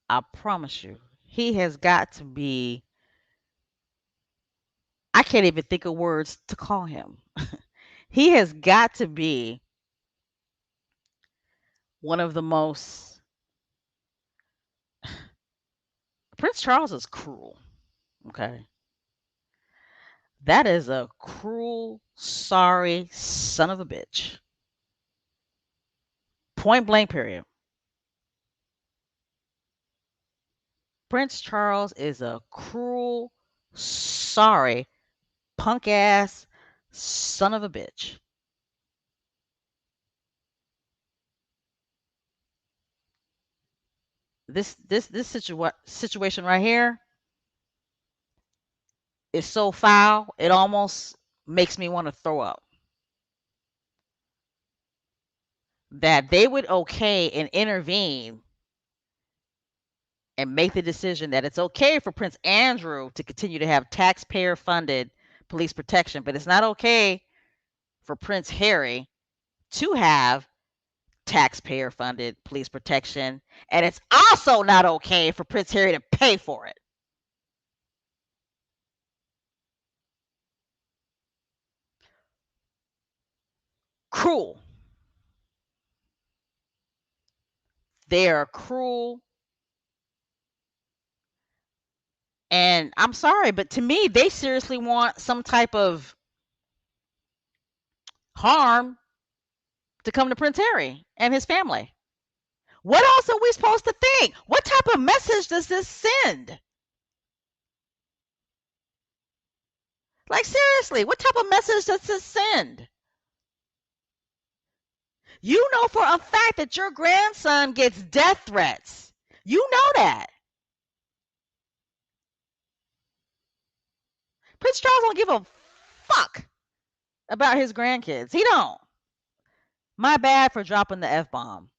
I promise you, he has got to be, I can't even think of words to call him. He has got to be one of the most, Prince Charles is cruel, okay? That is a cruel, sorry son of a bitch. Point blank, period. Prince Charles is a cruel, sorry, punk ass son of a bitch. This situation right here is so foul, it almost makes me want to throw up. That they would okay and intervene and make the decision that it's okay for Prince Andrew to continue to have taxpayer funded police protection, but it's not okay for Prince Harry to have taxpayer funded police protection. And it's also not okay for Prince Harry to pay for it. Cruel. They are cruel. And I'm sorry, but to me, they seriously want some type of harm to come to Prince Harry and his family. What else are we supposed to think? What type of message does this send? Like, seriously, what type of message does this send? You know for a fact that your grandson gets death threats. You know that. Prince Charles don't give a fuck about his grandkids. He don't. My bad for dropping the F bomb.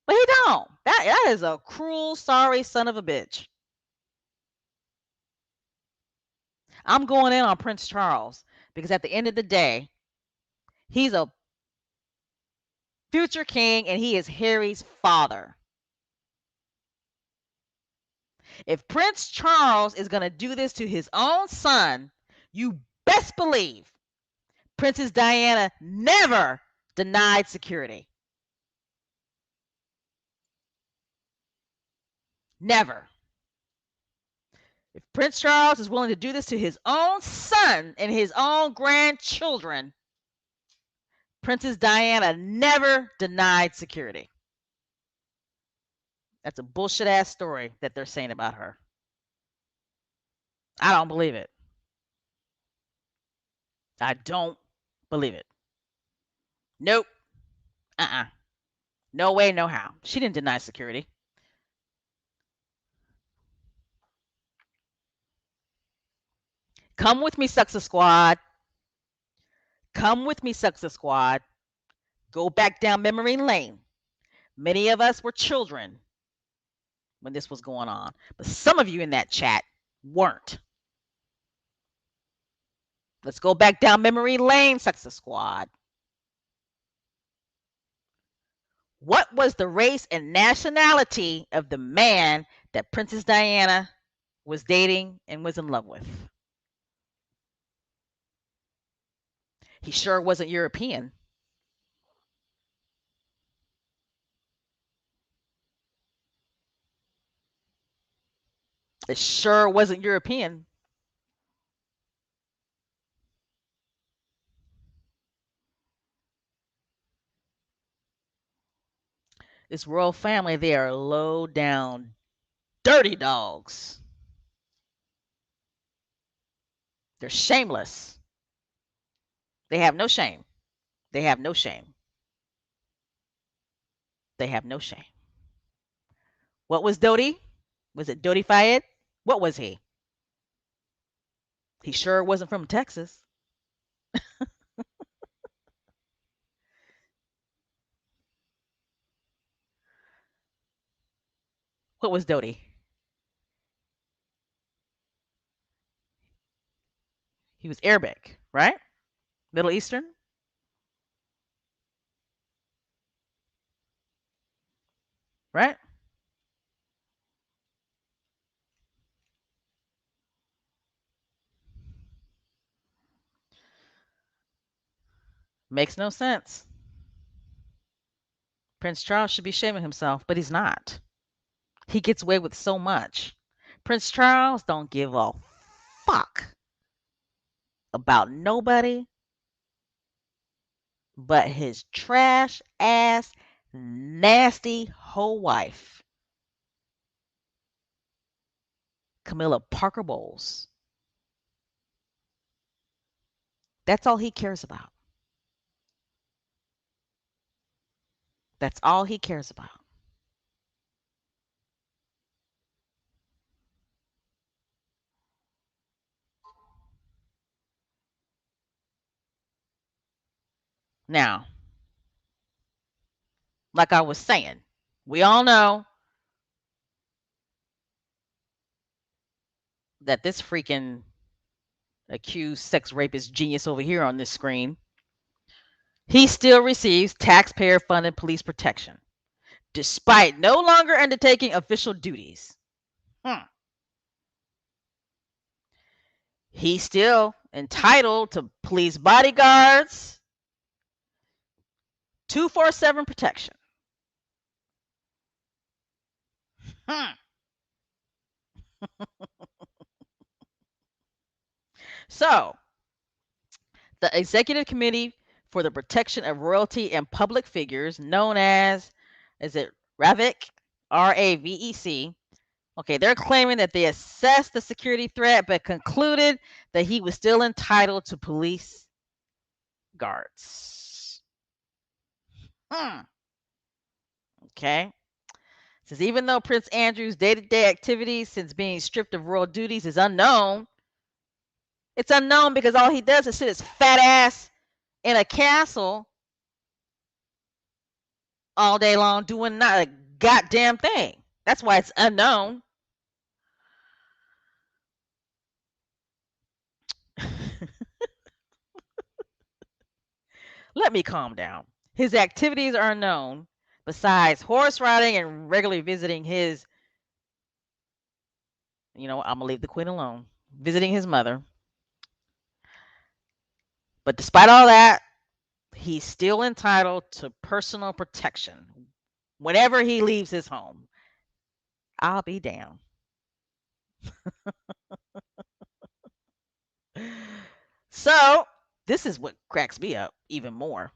But he don't. That is a cruel, sorry son of a bitch. I'm going in on Prince Charles because at the end of the day, he's a future king and he is Harry's father. If Prince Charles is going to do this to his own son, you best believe Princess Diana never denied security. Never. If Prince Charles is willing to do this to his own son and his own grandchildren, Princess Diana never denied security. That's a bullshit ass story that they're saying about her. I don't believe it. I don't believe it. Nope. No way, no how. She didn't deny security. Come with me, Success Squad. Come with me, Success Squad. Go back down memory lane. Many of us were children when this was going on, but some of you in that chat weren't. Let's go back down memory lane, Success Squad. What was the race and nationality of the man that Princess Diana was dating and was in love with? He sure wasn't European. It sure wasn't European. This royal family, they are low down, dirty dogs. They're shameless. They have no shame. They have no shame. They have no shame. What was Dodi? Was it Dodi Fayed? What was he? He sure wasn't from Texas. What was Dodi? He was Arabic, right? Middle Eastern, right? Makes no sense. Prince Charles should be shaming himself, but he's not. He gets away with so much. Prince Charles don't give a fuck about nobody but his trash ass, nasty hoe wife, Camilla Parker Bowles. That's all he cares about. That's all he cares about. Now, like I was saying, we all know that this freaking accused sex rapist genius over here on this screen, he still receives taxpayer funded police protection despite no longer undertaking official duties. He's still entitled to police bodyguards, 247 protection. So, the Executive Committee for the Protection of Royalty and Public Figures, known as, is it RAVEC? RAVEC. Okay, they're claiming that they assessed the security threat but concluded that he was still entitled to police guards. Okay. Says even though Prince Andrew's day-to-day activities since being stripped of royal duties is unknown, it's unknown because all he does is sit his fat ass in a castle all day long doing goddamn thing. That's why it's unknown. Let me calm down. His activities are unknown. Besides horse riding and regularly visiting his, I'm gonna leave the queen alone. Visiting his mother. But despite all that, he's still entitled to personal protection whenever he leaves his home. I'll be damned. So, this is what cracks me up even more.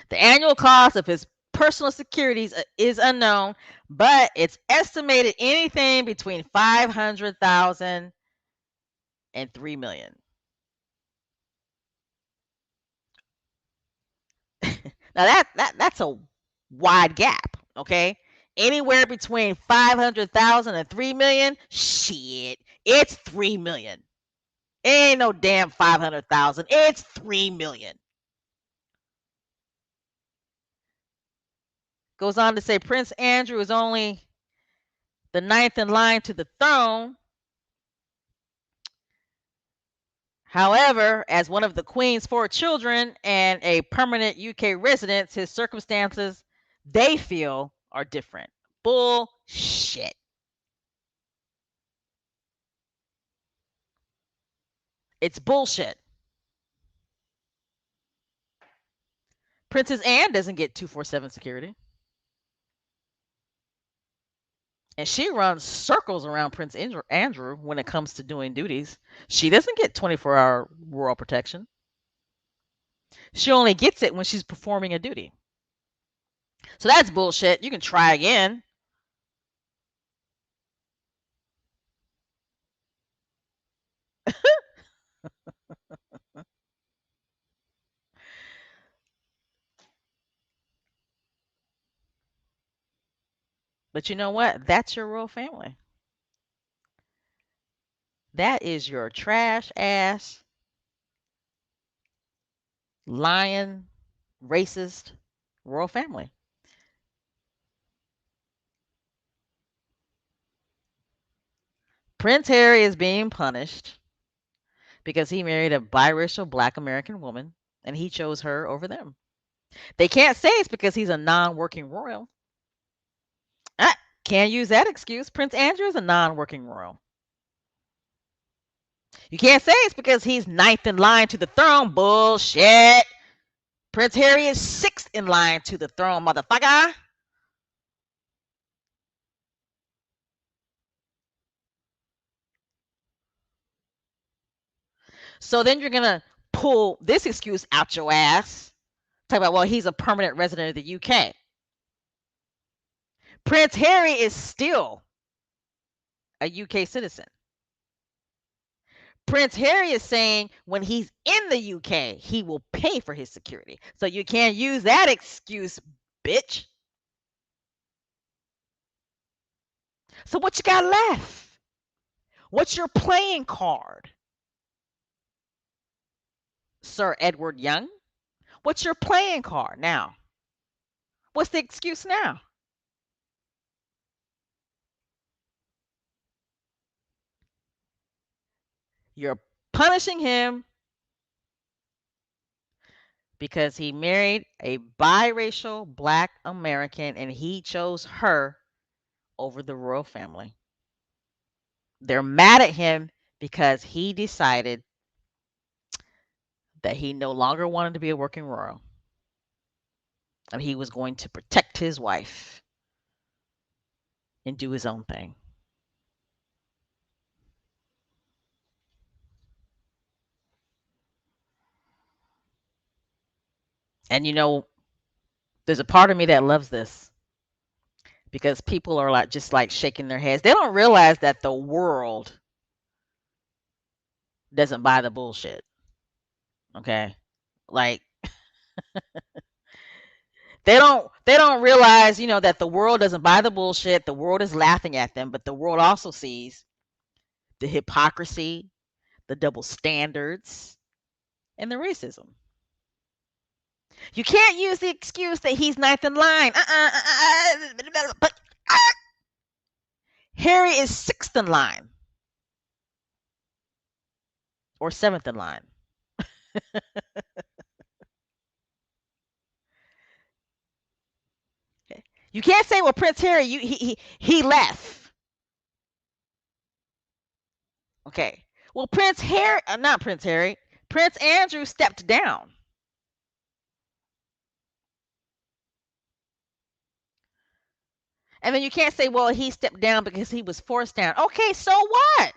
The annual cost of his personal securities is unknown, but it's estimated anything between 500,000 and 3 million. Now that's a wide gap, okay? Anywhere between 500,000 and 3 million, shit, it's 3 million. It ain't no damn 500,000. It's 3 million. Goes on to say Prince Andrew is only the ninth in line to the throne. However, as one of the Queen's four children and a permanent UK resident, his circumstances, they feel, are different. Bullshit. It's bullshit. Princess Anne doesn't get 247 security. And she runs circles around Prince Andrew when it comes to doing duties. She doesn't get 24-hour royal protection. She only gets it when she's performing a duty. So that's bullshit. You can try again. But you know what? That's your royal family. That is your trash ass, lying, racist royal family. Prince Harry is being punished because he married a biracial black American woman and he chose her over them. They can't say it's because he's a non working royal. Ah, can't use that excuse. Prince Andrew is a non working royal. You can't say it's because he's ninth in line to the throne. Bullshit. Prince Harry is sixth in line to the throne, motherfucker. So then you're gonna pull this excuse out your ass. Talk about, well, he's a permanent resident of the UK. Prince Harry is still a UK citizen. Prince Harry is saying when he's in the UK, he will pay for his security. So you can't use that excuse, bitch. So what you got left? What's your playing card? Sir Edward Young? What's your playing card now? What's the excuse now? You're punishing him because he married a biracial black American and he chose her over the royal family. They're mad at him because he decided that he no longer wanted to be a working royal and he was going to protect his wife and do his own thing. And there's a part of me that loves this because people are like just like shaking their heads. They don't realize that the world doesn't buy the bullshit. Okay? Like they don't realize, that the world doesn't buy the bullshit. The world is laughing at them, but the world also sees the hypocrisy, the double standards, and the racism. You can't use the excuse that he's ninth in line. But Harry is sixth in line or seventh in line. You can't say, well, Prince Harry, he left. Okay. Well, Prince Harry, not Prince Harry, Prince Andrew stepped down. And then you can't say, well, he stepped down because he was forced down. Okay, so what?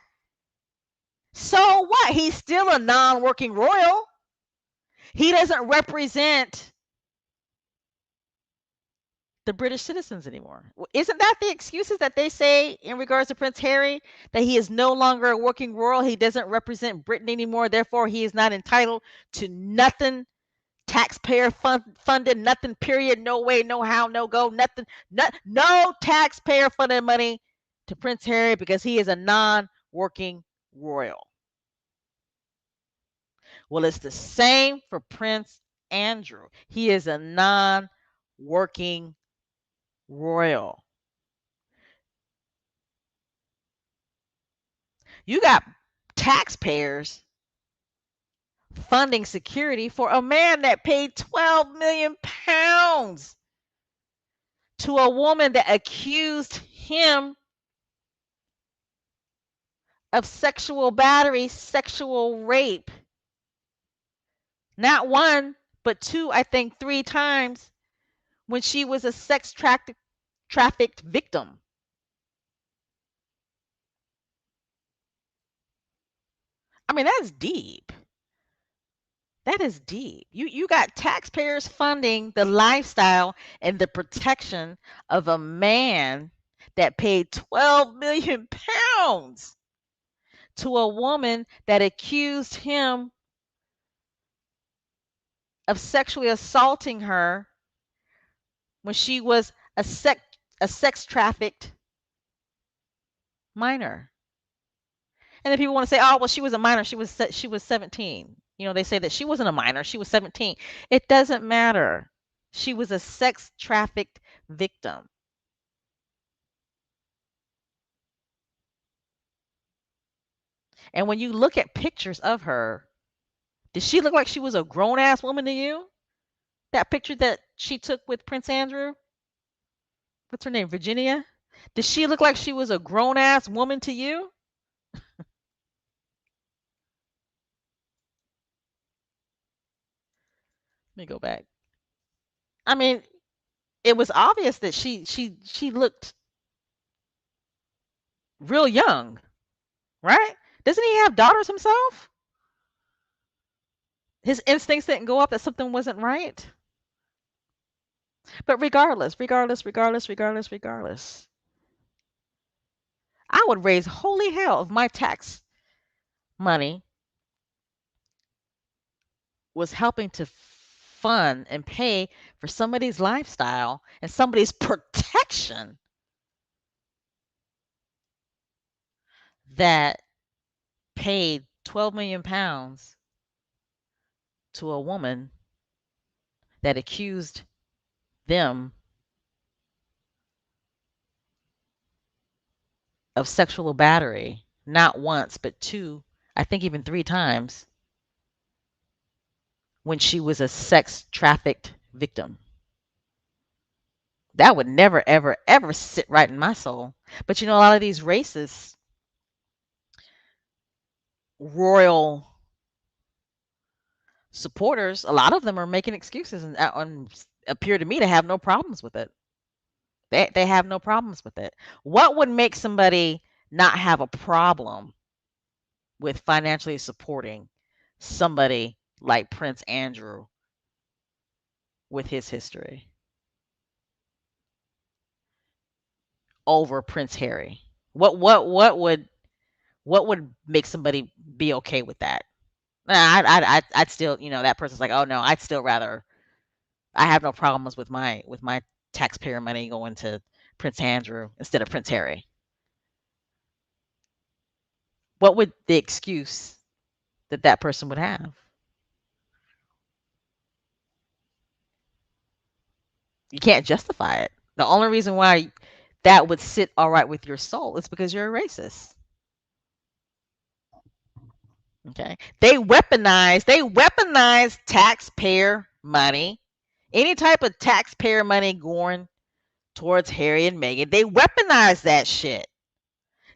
So what? He's still a non working royal. He doesn't represent the British citizens anymore. Isn't that the excuses that they say in regards to Prince Harry? That he is no longer a working royal. He doesn't represent Britain anymore. Therefore, he is not entitled to nothing taxpayer funded, nothing, period, no way, no how, no go, nothing, no taxpayer funded money to Prince Harry because he is a non working royal. Well, it's the same for Prince Andrew. He is a non working royal. You got taxpayers funding security for a man that paid 12 million pounds to a woman that accused him of sexual battery, sexual rape. Not one, but two, I think three times when she was a trafficked victim. I mean, that's deep. That is deep. You got taxpayers funding the lifestyle and the protection of a man that paid 12 million pounds to a woman that accused him of sexually assaulting her when she was a sex trafficked minor. And then people want to say, "Oh, well, she was a minor. She was 17." They say that she wasn't a minor. She was 17. It doesn't matter. She was a sex trafficked victim. And when you look at pictures of her, did she look like she was a grown ass woman to you? That picture that she took with Prince Andrew, what's her name, Virginia? Did she look like she was a grown ass woman to you? Let me go back. I mean, it was obvious that she looked real young, right? Doesn't he have daughters himself? His instincts didn't go up that something wasn't right. But regardless, I would raise holy hell if my tax money was helping to fund and pay for somebody's lifestyle and somebody's protection that paid 12 million pounds to a woman that accused them of sexual battery, not once, but two, I think even three times, when she was a sex trafficked victim. That would never, ever, ever sit right in my soul. But a lot of these racist royal supporters, a lot of them are making excuses and appear to me to have no problems with it. They have no problems with it. What would make somebody not have a problem with financially supporting somebody like Prince Andrew with his history over Prince Harry? What would make somebody be okay with that? I'd still, that person's like, oh no, I'd still rather. I have no problems with my taxpayer money going to Prince Andrew instead of Prince Harry. What would the excuse that person would have? You can't justify it. The only reason why that would sit all right with your soul is because you're a racist. Okay. They weaponize taxpayer money. Any type of taxpayer money going towards Harry and Meghan. They weaponize that shit.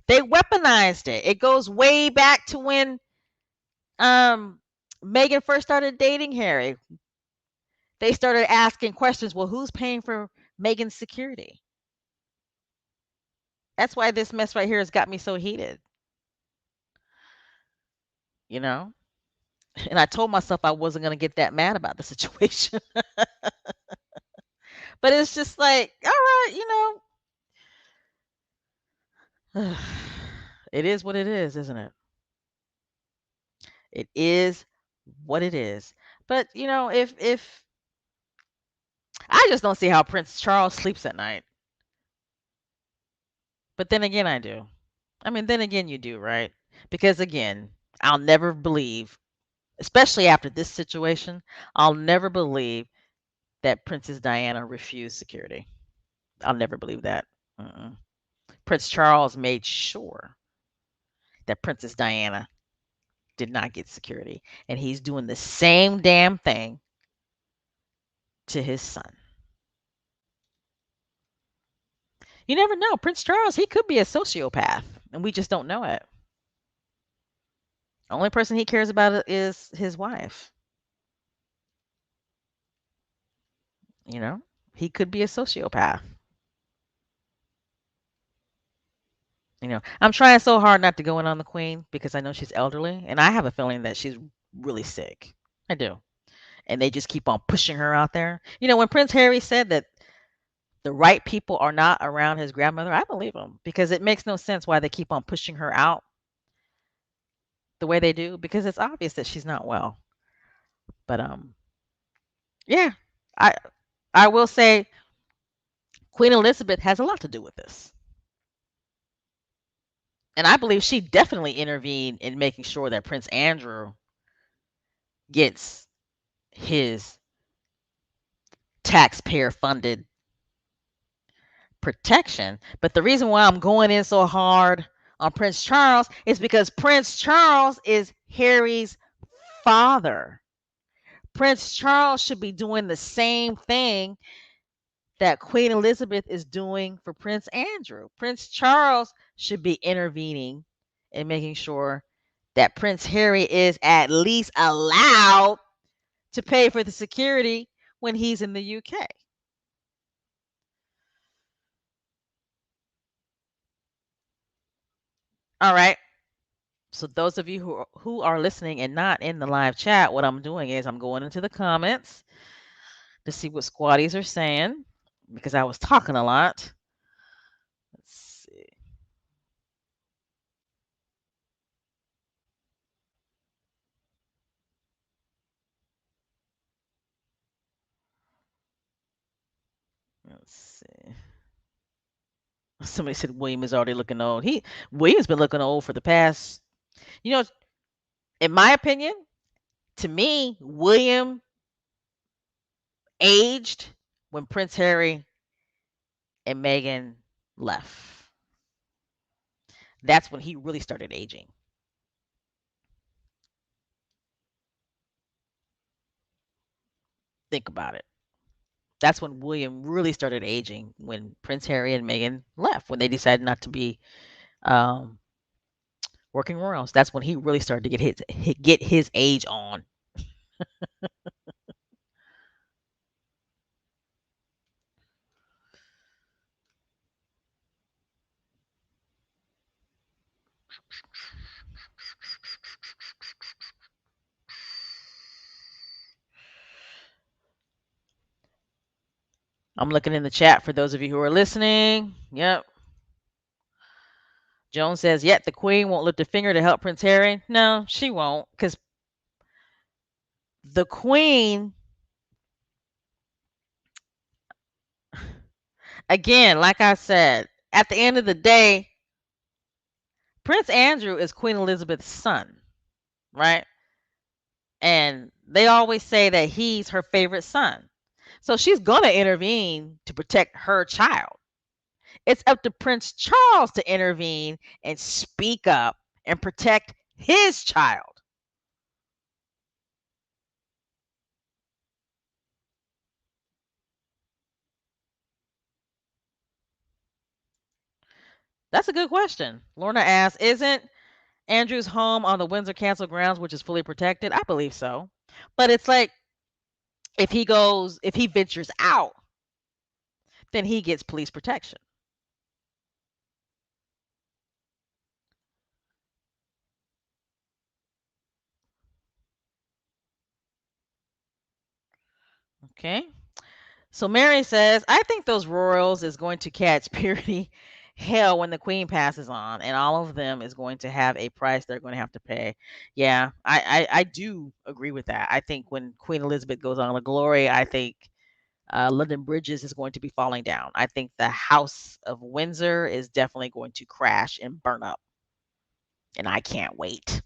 They weaponized it. It goes way back to when um Meghan first started dating Harry. They started asking questions. Well, who's paying for Meghan's security? That's why this mess right here has got me so heated. You know? And I told myself I wasn't going to get that mad about the situation. But it's just like, all right, it is what it is, isn't it? It is what it is. But, if I just don't see how Prince Charles sleeps at night. But then again, I do. I mean, then again, you do, right? Because again, I'll never believe, especially after this situation, I'll never believe that Princess Diana refused security. I'll never believe that. Mm-mm. Prince Charles made sure that Princess Diana did not get security, and he's doing the same damn thing to his son. You never know. Prince Charles, he could be a sociopath, and we just don't know it. The only person he cares about is his wife. You know, he could be a sociopath. I'm trying so hard not to go in on the queen because I know she's elderly, and I have a feeling that she's really sick. I do. And they just keep on pushing her out there. When Prince Harry said that the right people are not around his grandmother, I believe him because it makes no sense why they keep on pushing her out the way they do because it's obvious that she's not well. But yeah, I I will say Queen Elizabeth has a lot to do with this. And I believe she definitely intervened in making sure that Prince Andrew gets his taxpayer funded protection. But the reason why I'm going in so hard on Prince Charles is because Prince Charles is Harry's father. Prince Charles should be doing the same thing that Queen Elizabeth is doing for Prince Andrew. Prince Charles should be intervening and making sure that Prince Harry is at least allowed to pay for the security when he's in the UK. All right. So those of you who are listening and not in the live chat, what I'm doing is I'm going into the comments to see what squatties are saying because I was talking a lot. Let's see. Let's see. Somebody said William is already looking old. William's been looking old for the past, you know, in my opinion, to me, William aged when Prince Harry and Meghan left. That's when he really started aging. Think about it. That's when William really started aging when Prince Harry and Meghan left, when they decided not to be um, working royals. That's when he really started to get his age on. I'm looking in the chat for those of you who are listening. Yep. Joan says, yet the Queen won't lift a finger to help Prince Harry. No, she won't, because the Queen, again, like I said, at the end of the day, Prince Andrew is Queen Elizabeth's son, right? And they always say that he's her favorite son. So she's going to intervene to protect her child. It's up to Prince Charles to intervene and speak up and protect his child. That's a good question. Lorna asks, isn't Andrew's home on the Windsor Castle grounds, which is fully protected? I believe so. But it's like if he ventures out, then he gets police protection. Okay. So Mary says, I think those royals is going to catch purity hell when the queen passes on, and all of them is going to have a price they're going to have to pay. Yeah, I do agree with that. I think when Queen Elizabeth goes on to glory, I think London Bridges is going to be falling down. I think the House of Windsor is definitely going to crash and burn up, and I can't wait.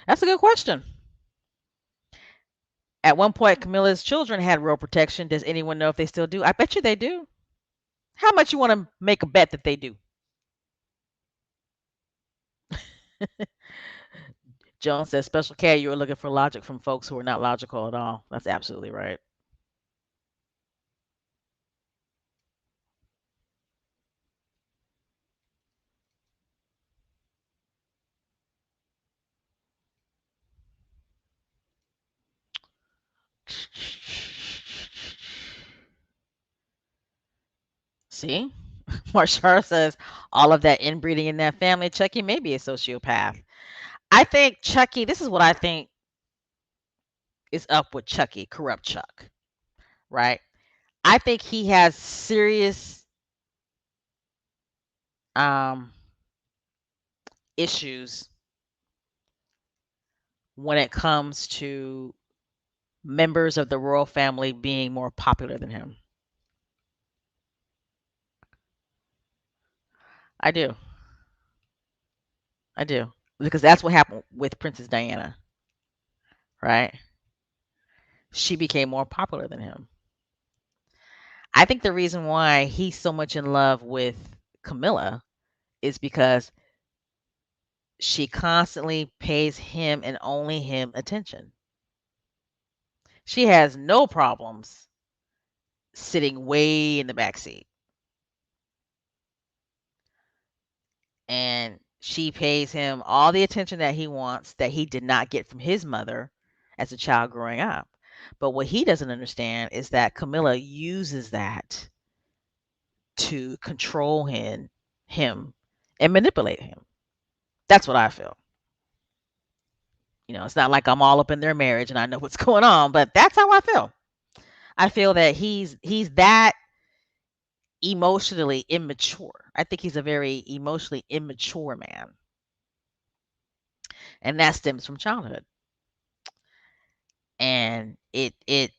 That's a good question. At one point, Camilla's children had royal protection. Does anyone know if they still do? I bet you they do. How much you want to make a bet that they do? Jones says, Special K, you were looking for logic from folks who are not logical at all. That's absolutely right. See? Marshall says, all of that inbreeding in that family, Chucky may be a sociopath. I think Chucky, this is what I think is up with Chucky, corrupt Chuck, right? I think he has serious um, issues when it comes to members of the royal family being more popular than him. I do. I do. Because that's what happened with Princess Diana, right? She became more popular than him. I think the reason why he's so much in love with Camilla is because she constantly pays him and only him attention. She has no problems sitting way in the back seat. And she pays him all the attention that he wants that he did not get from his mother as a child growing up. But what he doesn't understand is that Camilla uses that to control him and manipulate him. That's what I feel. It's not like I'm all up in their marriage and I know what's going on, but that's how I feel. I feel that he's that emotionally immature. I think he's a very emotionally immature man, and that stems from childhood. And it it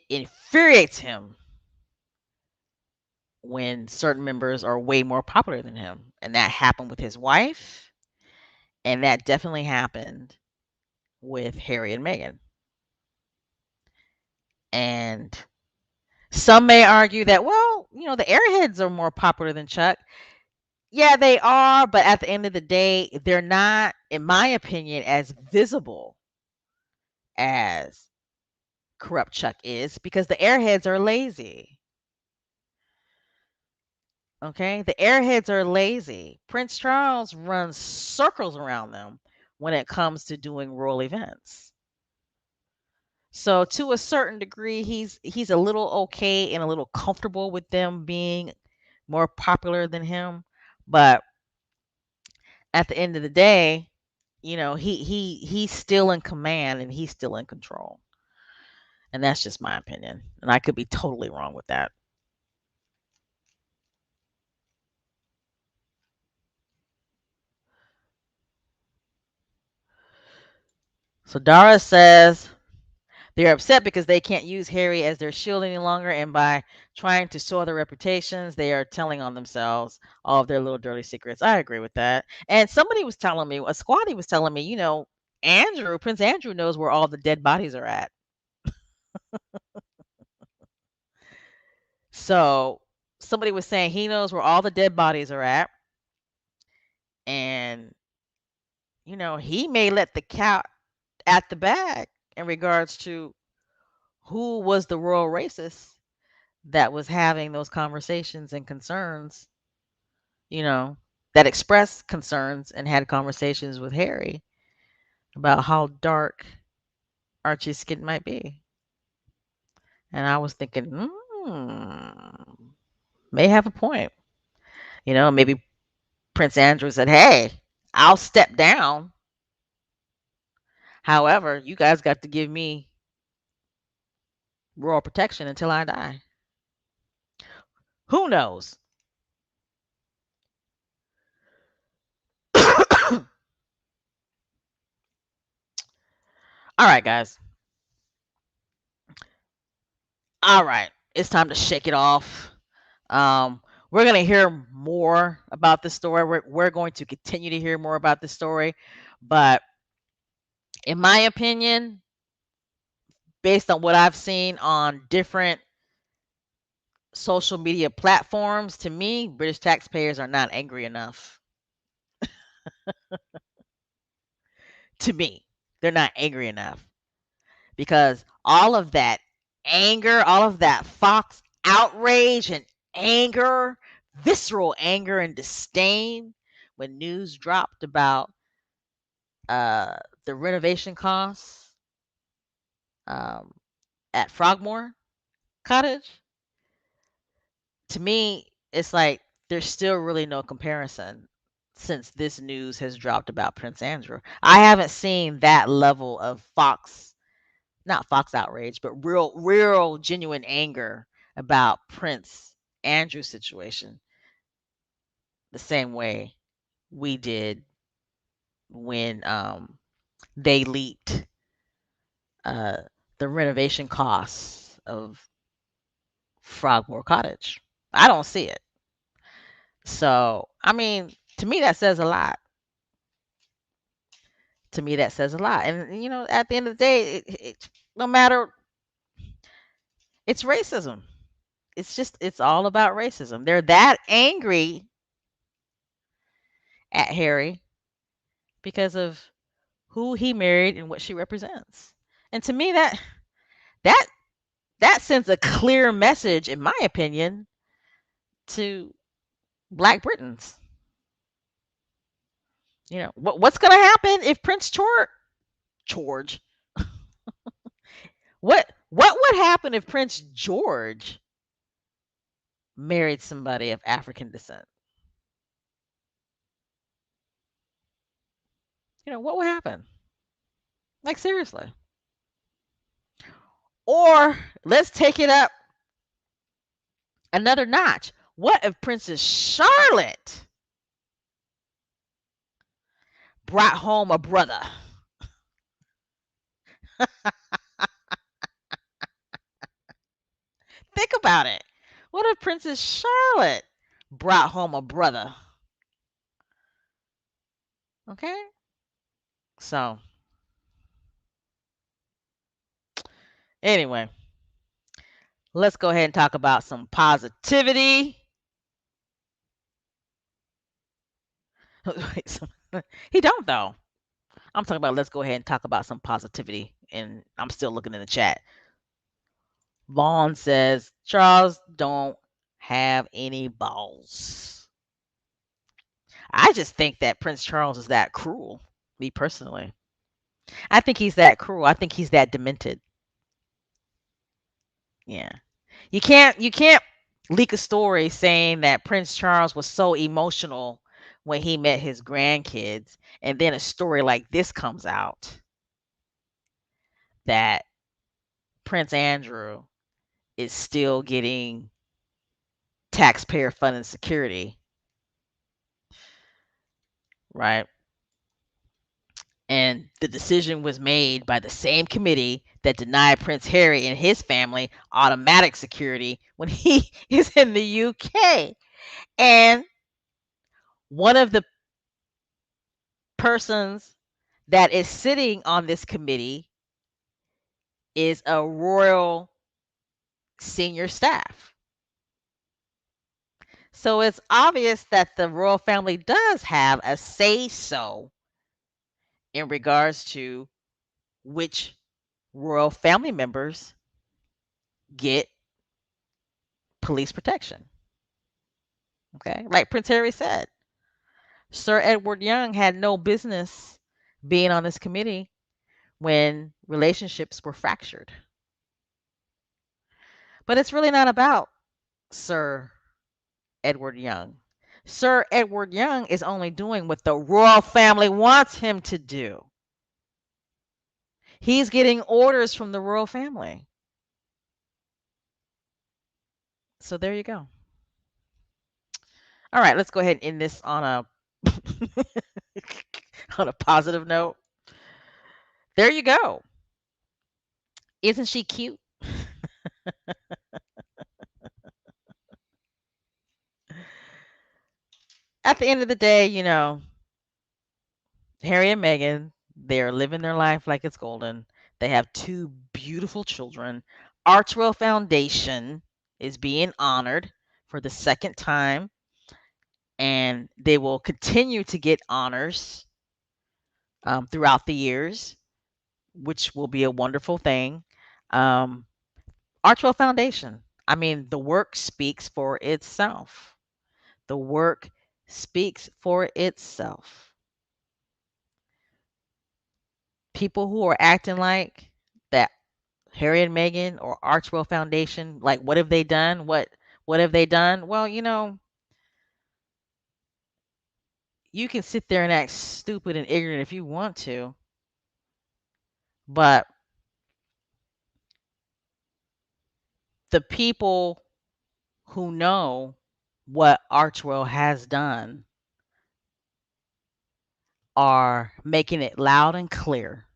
infuriates him when certain members are way more popular than him, and that happened with his wife, and that definitely happened with Harry and Meghan. And some may argue that, well, the airheads are more popular than Chuck. Yeah, they are, but at the end of the day, they're not, in my opinion, as visible as corrupt Chuck is because the airheads are lazy. Okay? The airheads are lazy. Prince Charles runs circles around them when it comes to doing royal events. So to a certain degree, he's a little okay and a little comfortable with them being more popular than him, but at the end of the day, he's still in command and he's still in control. And that's just my opinion. And I could be totally wrong with that. So Dara says They're upset because they can't use Harry as their shield any longer, and by trying to soil their reputations, they are telling on themselves all of their little dirty secrets. I agree with that. And somebody was telling me, a squatty was telling me, Prince Andrew knows where all the dead bodies are at. So somebody was saying he knows where all the dead bodies are at, and he may let the cat at the bag in regards to who was the royal racist that was having those conversations and concerns, you know, that expressed concerns and had conversations with Harry about how dark Archie's skin might be. And I was thinking, may have a point. Maybe Prince Andrew said, hey, I'll step down. However, you guys got to give me royal protection until I die. Who knows? All right, guys. All right. It's time to shake it off. We're going to hear more about this story. We're going to continue to hear more about this story. But in my opinion, based on what I've seen on different social media platforms, to me, British taxpayers are not angry enough. To me, they're not angry enough because all of that anger, all of that Fox outrage and anger, visceral anger and disdain when news dropped about uh, the renovation costs um, at Frogmore Cottage, to me, it's like there's still really no comparison since this news has dropped about Prince Andrew. I haven't seen that level of not Fox outrage, but real, genuine anger about Prince Andrew's situation the same way we did when they leaked uh, the renovation costs of Frogmore Cottage. I don't see it. So, I mean, to me, that says a lot. To me, that says a lot. And, at the end of the day, no matter, it's racism. It's all about racism. They're that angry at Harry because of who he married and what she represents. And to me, that that sends a clear message, in my opinion, to Black Britons. What's going to happen if Prince George, what would happen if Prince George married somebody of African descent? What would happen? Like, seriously. Or let's take it up another notch. What if Princess Charlotte brought home a brother? Think about it. What if Princess Charlotte brought home a brother? Okay? So, anyway, let's go ahead and talk about some positivity. He don't though. I'm talking about let's go ahead and talk about some positivity. And I'm still looking in the chat. Vaughn says Charles don't have any balls. I just think that Prince Charles is that cruel. Me personally, I think he's that cruel. I think he's that demented. Yeah, you can't leak a story saying that Prince Charles was so emotional when he met his grandkids, and then a story like this comes out that Prince Andrew is still getting taxpayer funded security, right? And The decision was made by the same committee that denied Prince Harry and his family automatic security when he is in the UK. And one of the persons that is sitting on this committee is a royal senior staff. So it's obvious that the royal family does have a say so in regards to which royal family members get police protection. Okay. Like Prince Harry said, Sir Edward Young had no business being on this committee when relationships were fractured. But it's really not about Sir Edward Young. Sir Edward Young is only doing what the royal family wants him to do. He's getting orders from the royal family. So there you go. All right, let's go ahead and end this on a on a positive note. There you go. Isn't she cute? At the end of the day, Harry and Meghan, they're living their life like it's golden. They have two beautiful children. Archwell Foundation is being honored for the second time, and they will continue to get honors throughout the years, which will be a wonderful thing. Um, Archwell Foundation, I mean, the work speaks for itself. The work speaks for itself. People who are acting like that Harry and Meghan or Archwell Foundation, like what have they done? What have they done? Well, you can sit there and act stupid and ignorant if you want to, but the people who know what Archwell has done are making it loud and clear,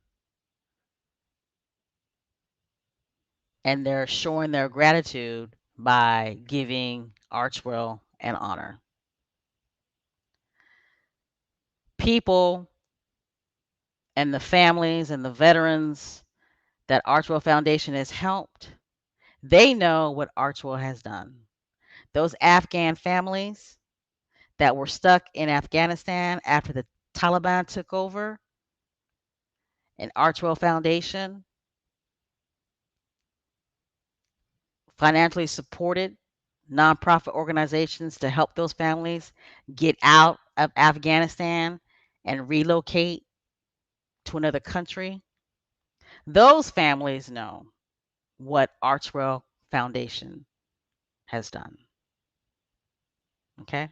and they're showing their gratitude by giving Archwell an honor. People and the families and the veterans that Archwell Foundation has helped, they know what Archwell has done. Those Afghan families that were stuck in Afghanistan after the Taliban took over, and Archwell Foundation financially supported nonprofit organizations to help those families get out of Afghanistan and relocate to another country. Those families know what Archwell Foundation has done. Okay.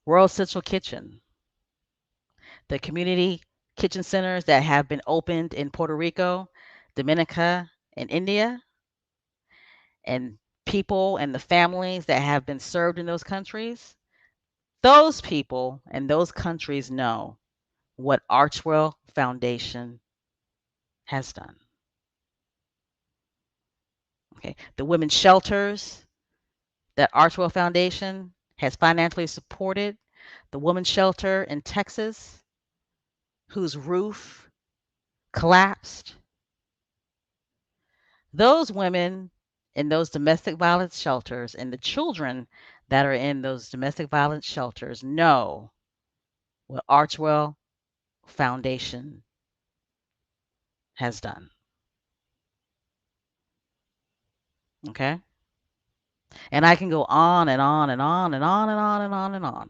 World Central Kitchen, the community kitchen centers that have been opened in Puerto Rico, Dominica, and India, and people and the families that have been served in those countries, those people and those countries know what Archwell Foundation has done. Okay. The women's shelters that Archwell Foundation has financially supported, the women's shelter in Texas, whose roof collapsed, those women in those domestic violence shelters and the children that are in those domestic violence shelters know what Archwell Foundation has done. Okay? And I can go on and on and on and on and on and on and on.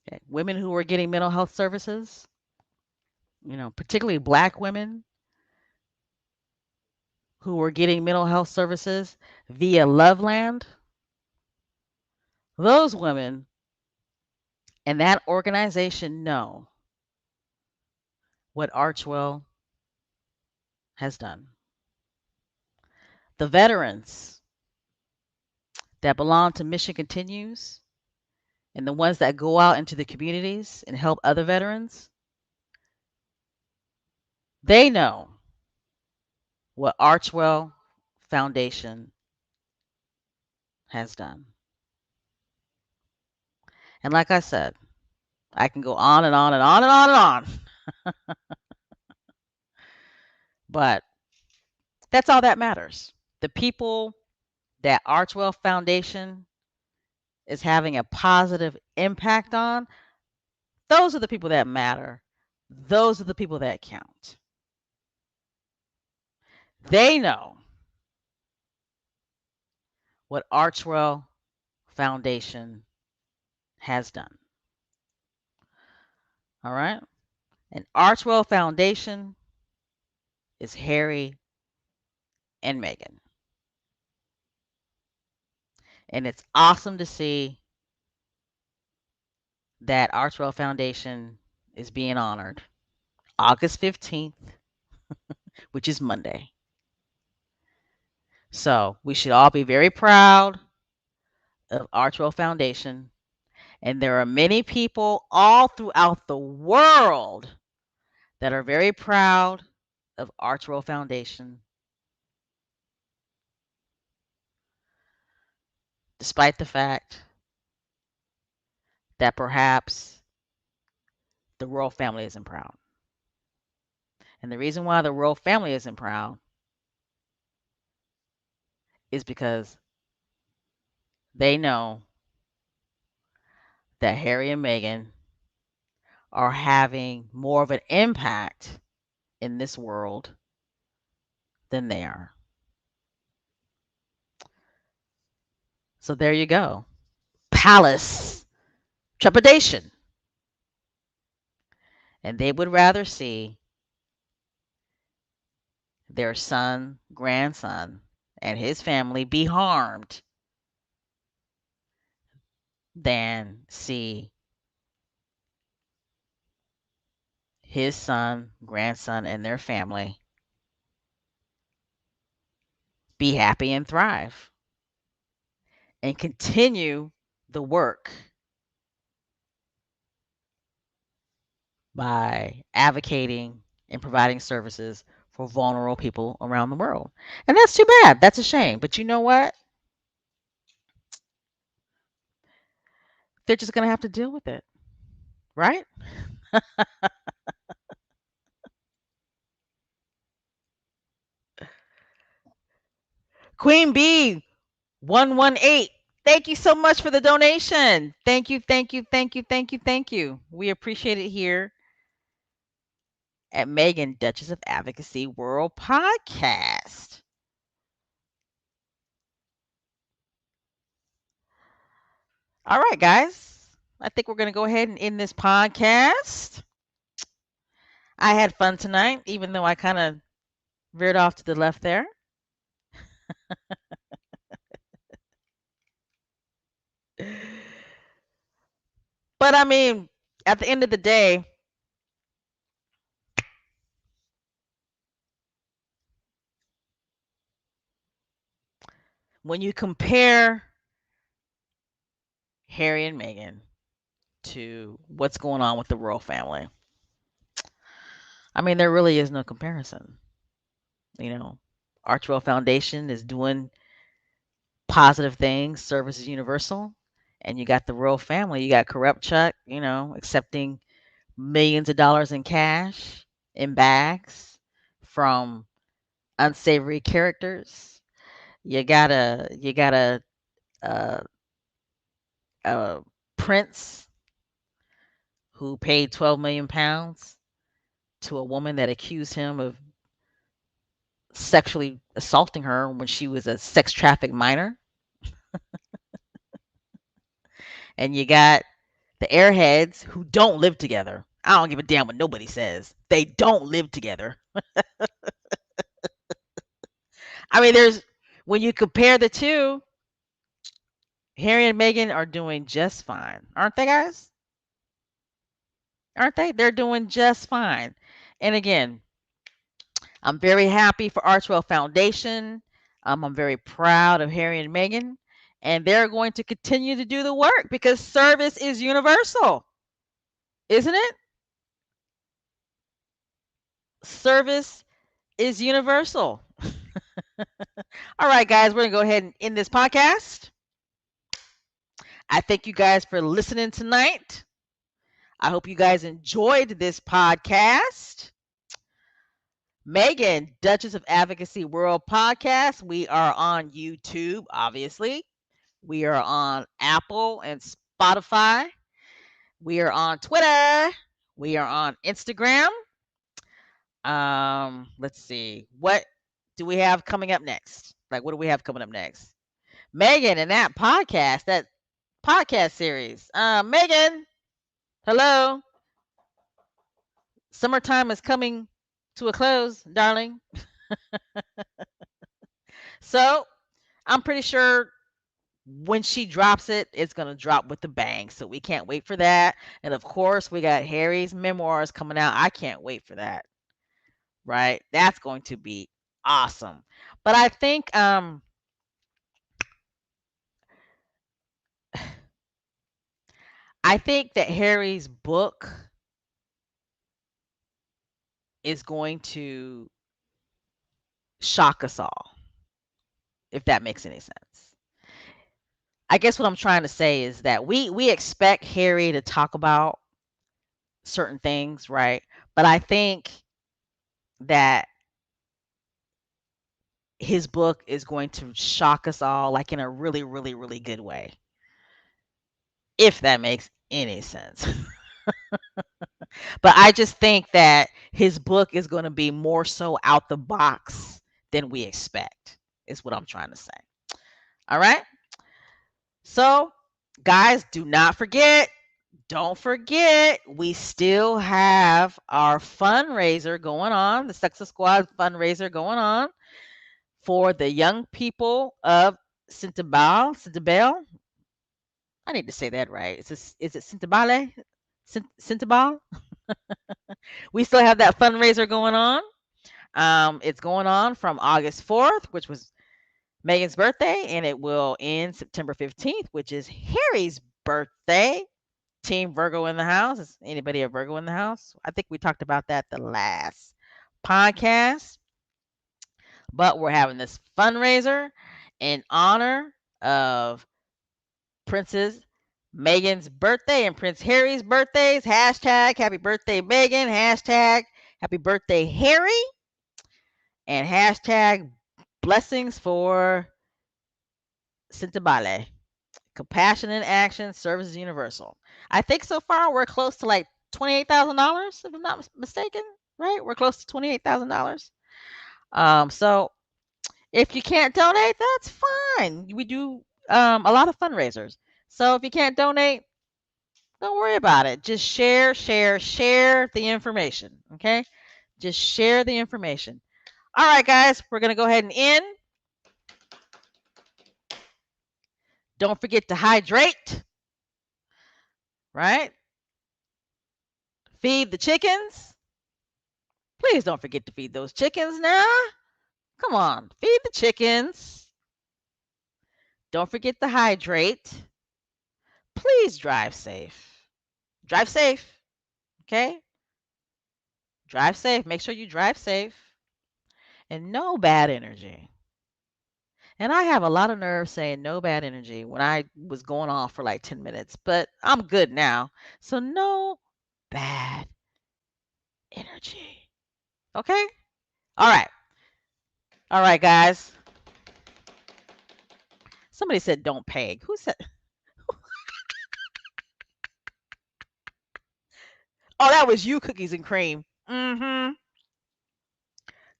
Okay? Women who are getting mental health services, particularly Black women who are getting mental health services via Loveland, those women and that organization know what Archwell has done. The veterans that belong to Mission Continues, and the ones that go out into the communities and help other veterans, they know what Archwell Foundation has done. And like I said, I can go on and on and on and on and on, but that's all that matters. The people that Archwell Foundation is having a positive impact on, those are the people that matter. Those are the people that count. They know what Archwell Foundation has done. All right? And Archwell Foundation is Harry and Meghan. And it's awesome to see that Archwell Foundation is being honored August 15th, which is Monday. So we should all be very proud of Archwell Foundation. And there are many people all throughout the world that are very proud of Archwell Foundation, despite the fact that perhaps the royal family isn't proud. And the reason why the royal family isn't proud is because they know that Harry and Meghan are having more of an impact in this world than they are. So there you go. Palace trepidation. And they would rather see their son, grandson, and his family be harmed than see his son, grandson, and their family be happy and thrive and continue the work by advocating and providing services for vulnerable people around the world. And that's too bad. That's a shame. But you know what? They're just going to have to deal with it, right? Queen Bee 118. Thank you so much for the donation. Thank you, thank you, thank you, thank you, thank you. We appreciate it here at Megan, Duchess of Advocacy World Podcast. All right, guys. I think we're going to go ahead and end this podcast. I had fun tonight, even though I kind of veered off to the left there. But I mean, at the end of the day, when you compare Harry and Meghan to what's going on with the royal family, I mean, there really is no comparison. You know, Archwell Foundation is doing positive things, service is universal, and you got the royal family. You got corrupt Chuck, accepting millions of dollars in cash in bags from unsavory characters. You got uh, a prince who paid 12 million pounds to a woman that accused him of sexually assaulting her when she was a sex trafficked minor. And you got the airheads who don't live together. I don't give a damn what nobody says. They don't live together. I mean, when you compare the two, Harry and Meghan are doing just fine, aren't they, guys? Aren't they? They're doing just fine. And again, I'm very happy for Archwell Foundation. I'm very proud of Harry and Meghan. And they're going to continue to do the work because service is universal, isn't it? Service is universal. All right, guys, we're going to go ahead and end this podcast. I thank you guys for listening tonight. I hope you guys enjoyed this podcast. Megan, Duchess of Advocacy World Podcast. We are on YouTube, obviously. We are on Apple and Spotify. We are on Twitter. We are on Instagram. Let's see. What do we have coming up next? Like, what do we have coming up next? Megan and that podcast series. Megan, hello. Summertime is coming to a close, darling. So I'm pretty sure when she drops it, it's going to drop with the bang. So we can't wait for that. And of course, we got Harry's memoirs coming out. I can't wait for that. Right? That's going to be awesome. But I think that Harry's book is going to shock us all, if that makes any sense. I guess what I'm trying to say is that we expect Harry to talk about certain things, right? But I think that his book is going to shock us all, like in a really, really, really good way, if that makes any sense. But I just think that his book is going to be more so out the box than we expect, is what I'm trying to say. All right. So, guys, don't forget, we still have our fundraiser going on, the Success Squad fundraiser going on for the young people of Cintabal. I need to say that right. Is it Cintabale? Cintabal? We still have that fundraiser going on. It's going on from August 4th, which was Megan's birthday, and it will end September 15th, which is Harry's birthday. Team Virgo in the house. Is anybody a Virgo in the house? I think we talked about that the last podcast. But we're having this fundraiser in honor of Princess Megan's birthday and Prince Harry's birthdays. Hashtag happy birthday, Megan. Hashtag happy birthday, Harry. And hashtag blessings for Cintabale. Compassion in action, service is universal. I think so far we're close to like $28,000, if I'm not mistaken, right? We're close to $28,000. So if you can't donate, that's fine. We do a lot of fundraisers. So if you can't donate, don't worry about it. Just share the information. Okay? Just share the information. All right, guys, we're going to go ahead and end. Don't forget to hydrate. Right? Feed the chickens. Please don't forget to feed those chickens now. Come on, feed the chickens. Don't forget to hydrate. Please drive safe. Drive safe. Okay? Drive safe. Make sure you drive safe. And no bad energy. And I have a lot of nerve saying no bad energy when I was going off for like 10 minutes, but I'm good now. So no bad energy. Okay? All right. All right, guys. Somebody said don't peg. Who said? Oh, that was you, Cookies and Cream. Mm-hmm.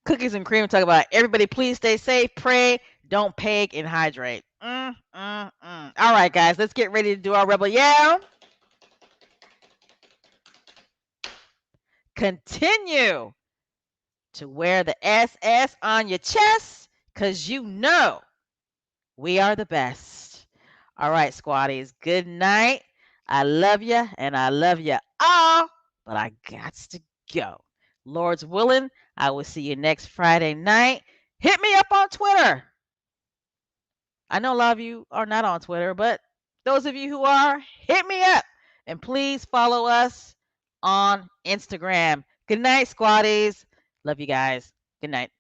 Cookies and Cream talk about everybody please stay safe, pray, don't peg, and hydrate. All right, guys, let's get ready to do our rebel yell. Continue to wear the SS on your chest because you know we are the best. All right, squaddies, good night. I love you, and I love you all, but I got to go. Lord's willing, I will see you next Friday night. Hit me up on Twitter. I know a lot of you are not on Twitter, but those of you who are, hit me up. And please follow us on Instagram. Good night, squaddies. Love you guys. Good night.